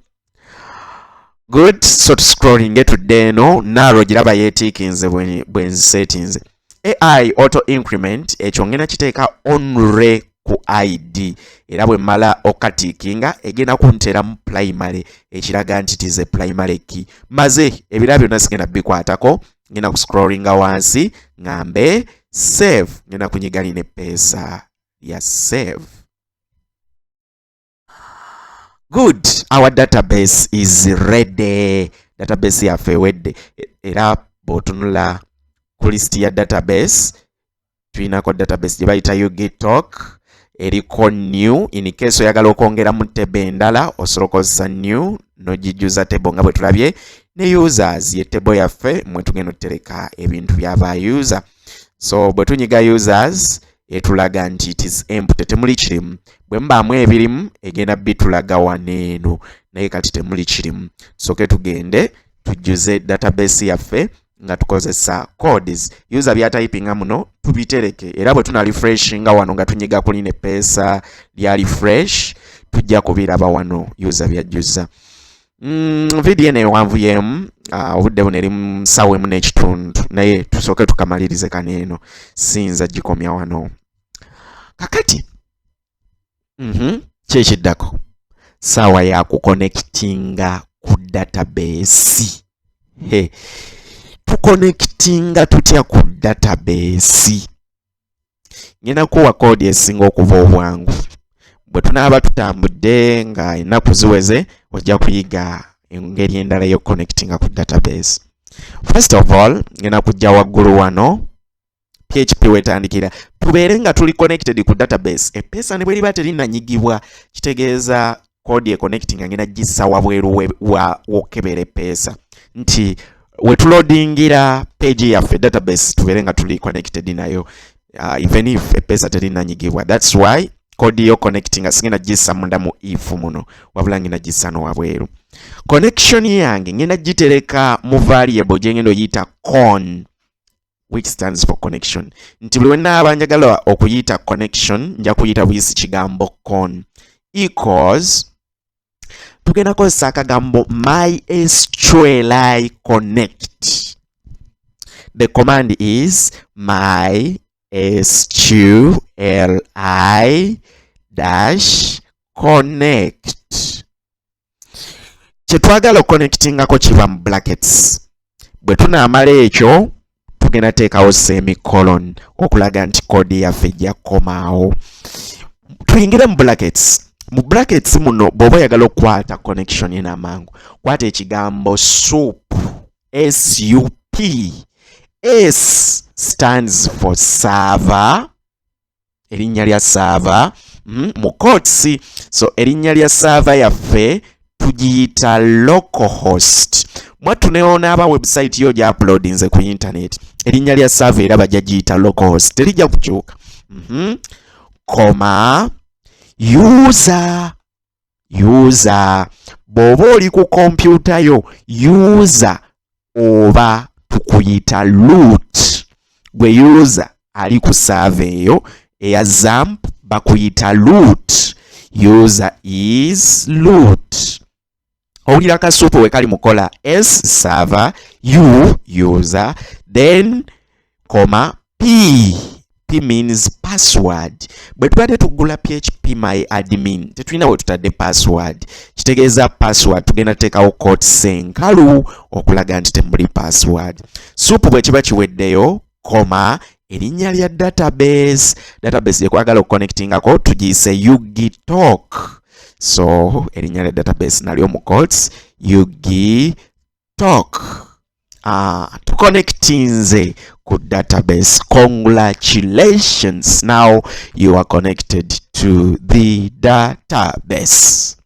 Good, so scrolling tudde eno null ogiraba yeetiikinze bwe nzisetinze. AI auto increment ekyo ngenda kiteeka onre ku ID, era bwe mmala okatiikinga egenda kunteera mu primary, ekiraga nti tize primary key. Maze ebirala byonna sigenda bikwatako, ngenda ku scrollinga wansi ngambe save, ngenda kunyiga lino eppeesa ya save. Good, our database is ready. Database yaffe ewedde, era bw'otunula ku list ya database tulinako database gye bayita UGTalk, eriko new. In case oyagala okwongera mu tebe endala osobola okozesa new n'ogijjuza table nga bwe tulabye, ne users ye table yaffe mwe tugenda otutereka ebintu by'aba user. So bwe tunyiga users etulaga nti it is empty, temuli kirimu. Bwe mbaamu ebirimu egenda bitulaga waneeno naye kati temuli kirimu. Soke tugende tujjuze database yaffe nga tukozesa codes. User byatypinga muno tubitereke, era bwe tuna refreshinga wano nga tunyiga kuli ne pesa lya refresh tujja kubiraba wano user byajjuza. Video eno ewanvu yemu obudde buno eri mu ssaawa emu n'ekitundu naye tusooke tukamalirize kaneeno sinza gikomya wano. Kakati kyekiddako ssaawa ya kuconnectinga ku database. Tuconnectinga tutya ku database? Ngenda kuwa kodi esinga okuva obwangu. Bwe tunaaba tutambudde nga ennaku ziweze ojja kuyiga engeri endala yo connectinga ku database. First of all, ngenda kujja waggulu wano PHP wetandikira tubeere nga tuli connected ku database. Epesa ne bwe liba terinanyigibwa kitegeeza kodi e connecting ngenda gissa wabweru wokebera epesa nti we tuloadingira page yaffe database tubeere nga tuli connected nayo even if epesa terinanyigibwa. That's why kodi yo connecting asingena gissa munda mu if muno wabula ngenda gissa no wabweru. Connection yange ngenda gitereka mu variable gye ngenda oyita con, which stands for connection. Nti buli wenna njagala okuyita connection nja kuyita buyisi kigambo con equals tugenda kozesa akagambo mysqli connect. The command is mysqli-connect. Kyetwagala connectingako kiba mu brackets. Bwe tunaamala ekyo tugenda teekawo semicolon okulaga nti kodi yaffe ejja kukomaawo. Tuyingire mu brackets. Mu brackets muno bw'oba oyagala okukwata connection ena amangu kwata ekigambo soup. SUP. S stands for server, erinnya lya server mu quotes. So erinnya lya server yaffe tugiyita localhost. Mwattu neonaaba website yo gya uploadinze ku internet erinnya lya server era bajja giyita localhost, terijja kukyuka. Koma user. Bw'oba oli ku kompyuta yo user oba tukuyita root. Gwe user ali ku server eyo eya XAMPP bakuyita root. User is root. Owulira akasuupu we kali mukola S server, U user, then comma P. P means password. Bwe tubadde tugula PHP my admin tetulina we tutadde password. Kitegeeza password tugenda teekawo quotes enkalu okulaga nti temuli password. Soup bwe kiba kiweddeyo comma erinnya lya database. Database gye kwagala okuconnectingako tugiyise ugitalk. So erinnya lya database nalyo mu quotes ugitalk. Tuconnectinze ku database. Congratulations, now you are connected to the database.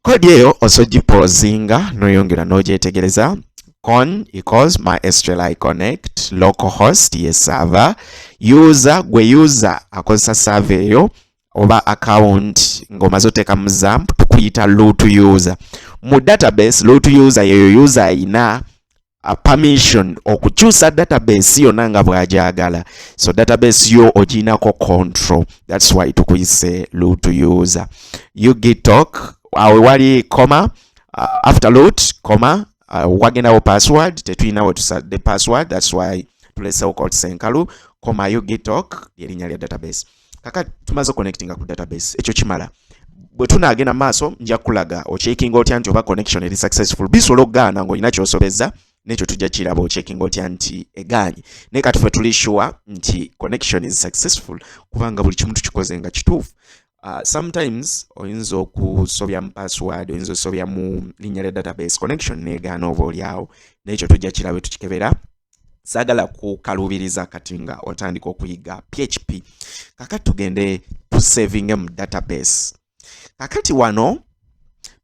Kodi eyo osogipozinga noyongera nogyetegereza. Con equals mysqli connect, localhost ye server, user gwe user akozesa server eyo oba account ng'omaze oteeka mu XAMPP tukuyita root user. Mu database root user yeyo user ayina permission okukyusa database yonna nga bw'agyagala. So database yo oginako control. That's why tukuyise root user. ugitalk awe wali comma after root comma wagendawo password tetulinawo tusadde password. That's why tulesewo quotes enkalu comma ugitalk lyerinnya lya database. Kaka tumaze connectinga ku database ekyo kimala. Bwe tunaagenda maaso nja kulaga ocheckinga otya nti oba connection eri successful. Bisobola okugaana ng'olina ky'osobezza nekyo tujja kiraba ocheckinga otya nti egaanye. Naye kati ffe tuli sure nti connection is successful kubanga buli kimu tukikoze nga kituufu. Sometimes oyinza okusobya mu password, oyinza okusobya mu linnya lya database connection neegaana oba olyawo. Nekyo tujja kiraba tukikebera. Saagala kukalubiriza kati nga otandika okuyiga PHP. Kakati tugende tusavinge mu database. Kakati wano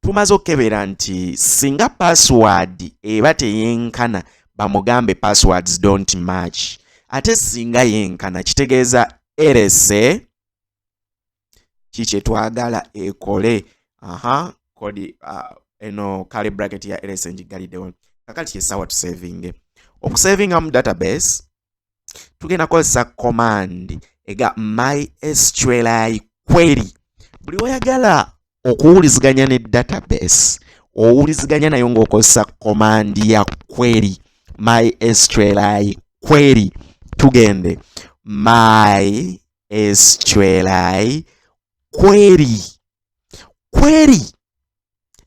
tumaze okukebera nti singa password eba teyenkana bamugambe passwords don't match, ate singa yenkana kitegeeza erese kikyetwagala ekole. Kodi eno kale bracket ya erese njigaliddewo. Kakati kyesawa tusavinge. Okusavinga mu database tugenda kozesa command ega mysqli query. Buli oyagala okuwuliziganya ne database owuliziganya nayo ng'okozesa command ya query, mysqli query. Tugende mysqli query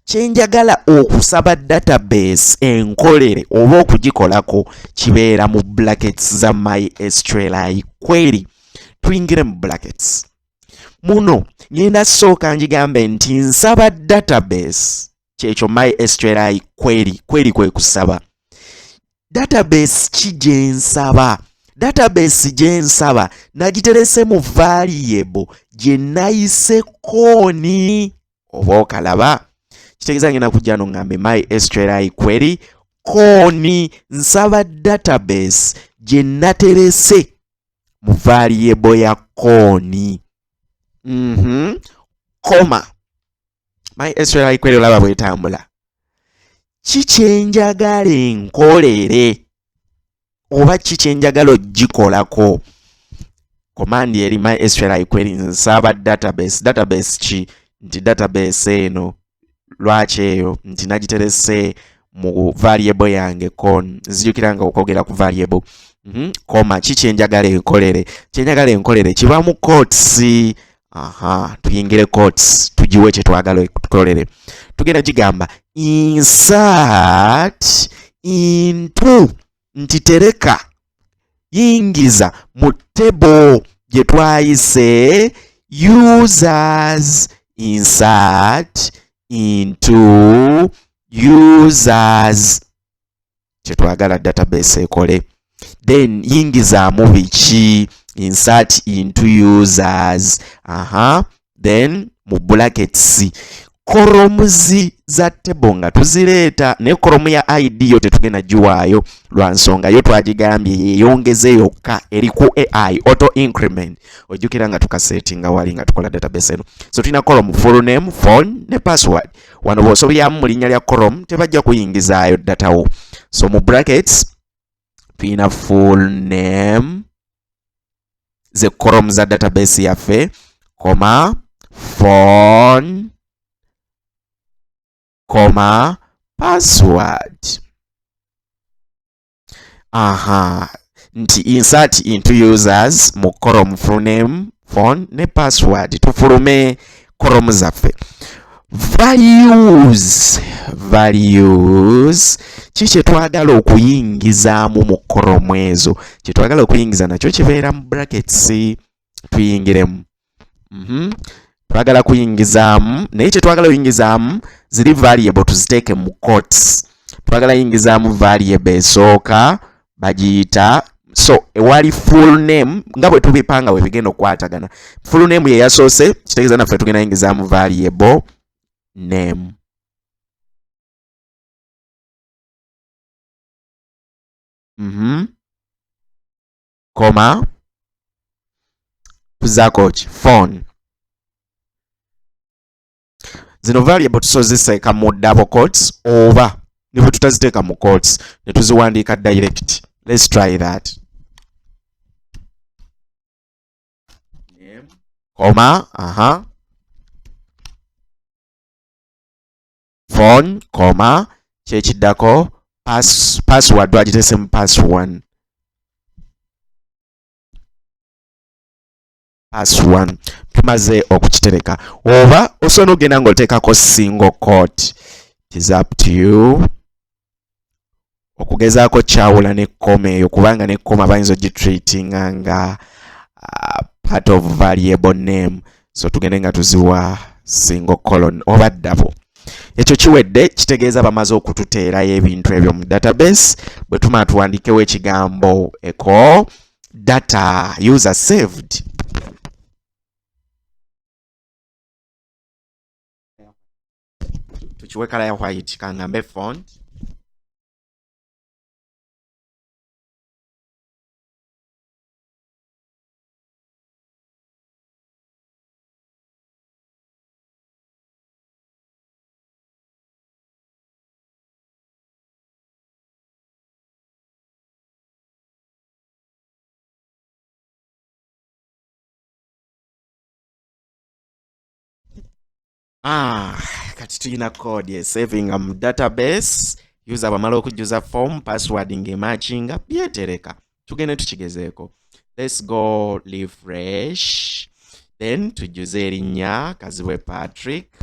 kyenjagala okusaba database enkolere oba okugikolako kibeera mu brackets za mysqli query. Tuyingire mu brackets muno ngenda sooka njigambe nti nsaba database, kyekyo mysqli query kwe kusaba. Database ki gyensaba? Database gyensaba nagiterese mu variable gye nayise kooni. Oba okalaba kitegeeza ngenda kujja no ngambe mysqli query kooni, nsaba database gye naterese mu variable ya kooni. Koma mysqli query olaba bwetambula. Kikyenjagala enkolere oba kikyenjagala ogikolako. Command eri mysqli query nsaba database ki? Nti database eno lwaki eyo nti nagiterese mu variable yange con. Nzijukiranga okwogera ku variable. Koma kikyenjagala enkolere? Kyenjagala enkolere kiba mu quotes. Tuyingire quotes tugiwe kyetwagala tukolere. Tugenda gigamba insert into, nti tereka yingiza mu table gye twayise users. Insert into users kyetwagala database ekole. Then yingizaamu biki? Insert into users. Then mu brackets columns za table nga tuzireeta, ne column ya id yo tetugenda giwaayo lwa nsonga yo twagigambye yeyongeze yokka eri ku AI auto increment. Ojjukira nga tukasetinga wali nga tukola database eno. So tulina column full name, phone ne password. Wano bw'osobyamu mu linnya lya column tebajja kuyingizaayo data wo. So mu brackets tulina full name ze column za database yaffe, comma phone, comma password. Nti insert into users mu column full name, phone ne password. Tufulume column zaffe. Values kiki twagala okuyingizaamu mu column ezo? Kyetwagala okuyingiza nakyo kibeera mu brackets. Tuyingiremu. Twagala kuyingizaamu, naye kyetwagala oyingizaamu ziri variable tuziteeke mu quotes. Twagala yingizaamu variable esooka bagiyita, so ewali full name nga bwe tubipanga we bigenda okukwatagana. Full name ye yasoose, kitegeeza naffe tugenda yingizaamu variable name. Comma tuzaako ki? Phone. Zino variable tusozesa mu double quotes oba ne bwe tutaziteeka mu quotes ne tuziwandiika direct. Let's try that. Name, comma, phone, comma, kyekiddako password twagiteese mu pass1. Pass1 tumaze okukitereka, oba osobola ogenda ng'oteekako single quote. It is up to you okugezaako kyawula ne comma eyo, kubanga ne comma bayinza ogitreatinga nga part of variable name. So tugende nga tuziwa single colon oba double. Ekyo kiwedde kitegeeza bamaze okututeerayo ebintu ebyo mu database. Bwe tumala tuwandikewo ekigambo echo data user saved. tukiwe kala ya white kangambe font. Kati tulina code saving mu database user bamala okujjuza form password ng'ematchinga byetereka. Tugende tukigezeeko. Let's go refresh, then tujjuze erinnya Kazibwe Patrick.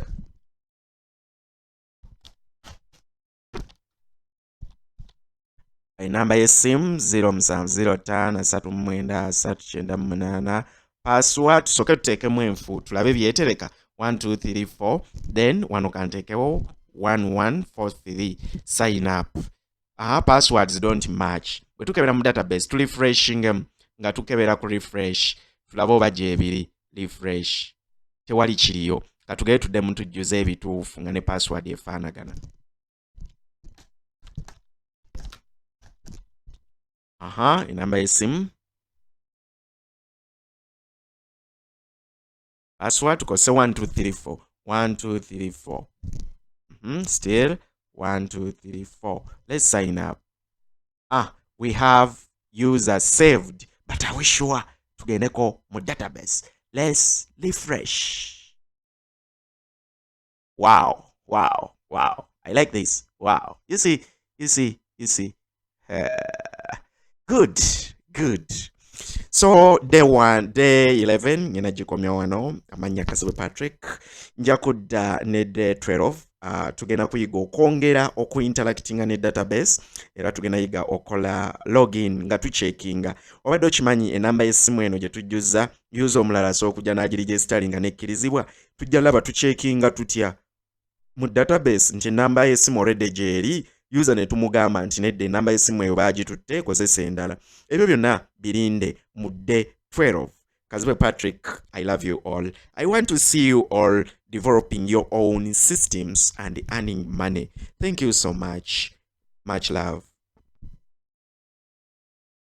Enamba y'essimu 07053938. Password tusooke tuteekemu enfu tulabe byetereka. 1 2 3 4, then wano kanteekewo 1143. Sign up. Passwords don't match. Bwe tukebera mu database tulifreshingemu nga tukebera ku refresh tulabe oba gyebiri. Refresh tewali kiriyo. Katugere tuddemu tujjuze ebituufu nga ne password efaanagana. Enamba y'essimu. Password tukose 1234. 1234. Still 1234. Let's sign up. We have user saved, but are we sure tugendeko mu database? Let's refresh. Wow. I like this. Wow. You see. Good. So day 11 ngena gikomya wano amanya Kazibwe Patrick. Nja kudda ne day 12 tugenda kuyiga okwongera okuinteractinga ne database era tugenda yiga okola login nga tucheckinga obadde okimanyi enamba y'essimu eno gye tujjuza user omulala so okujja n'agiregisitaringa nekkirizibwa tujja laba tucheckinga tutya mu database nti enamba y'essimu already gyeri user ne tumugamba nti nedde enamba y'essimu eyo baagitutte kozesa endala. Ebyo byonna birinde mu day 12. Kazibwe Patrick, I love you all. I want to see you all developing your own systems and earning money. Thank you so much. Much love.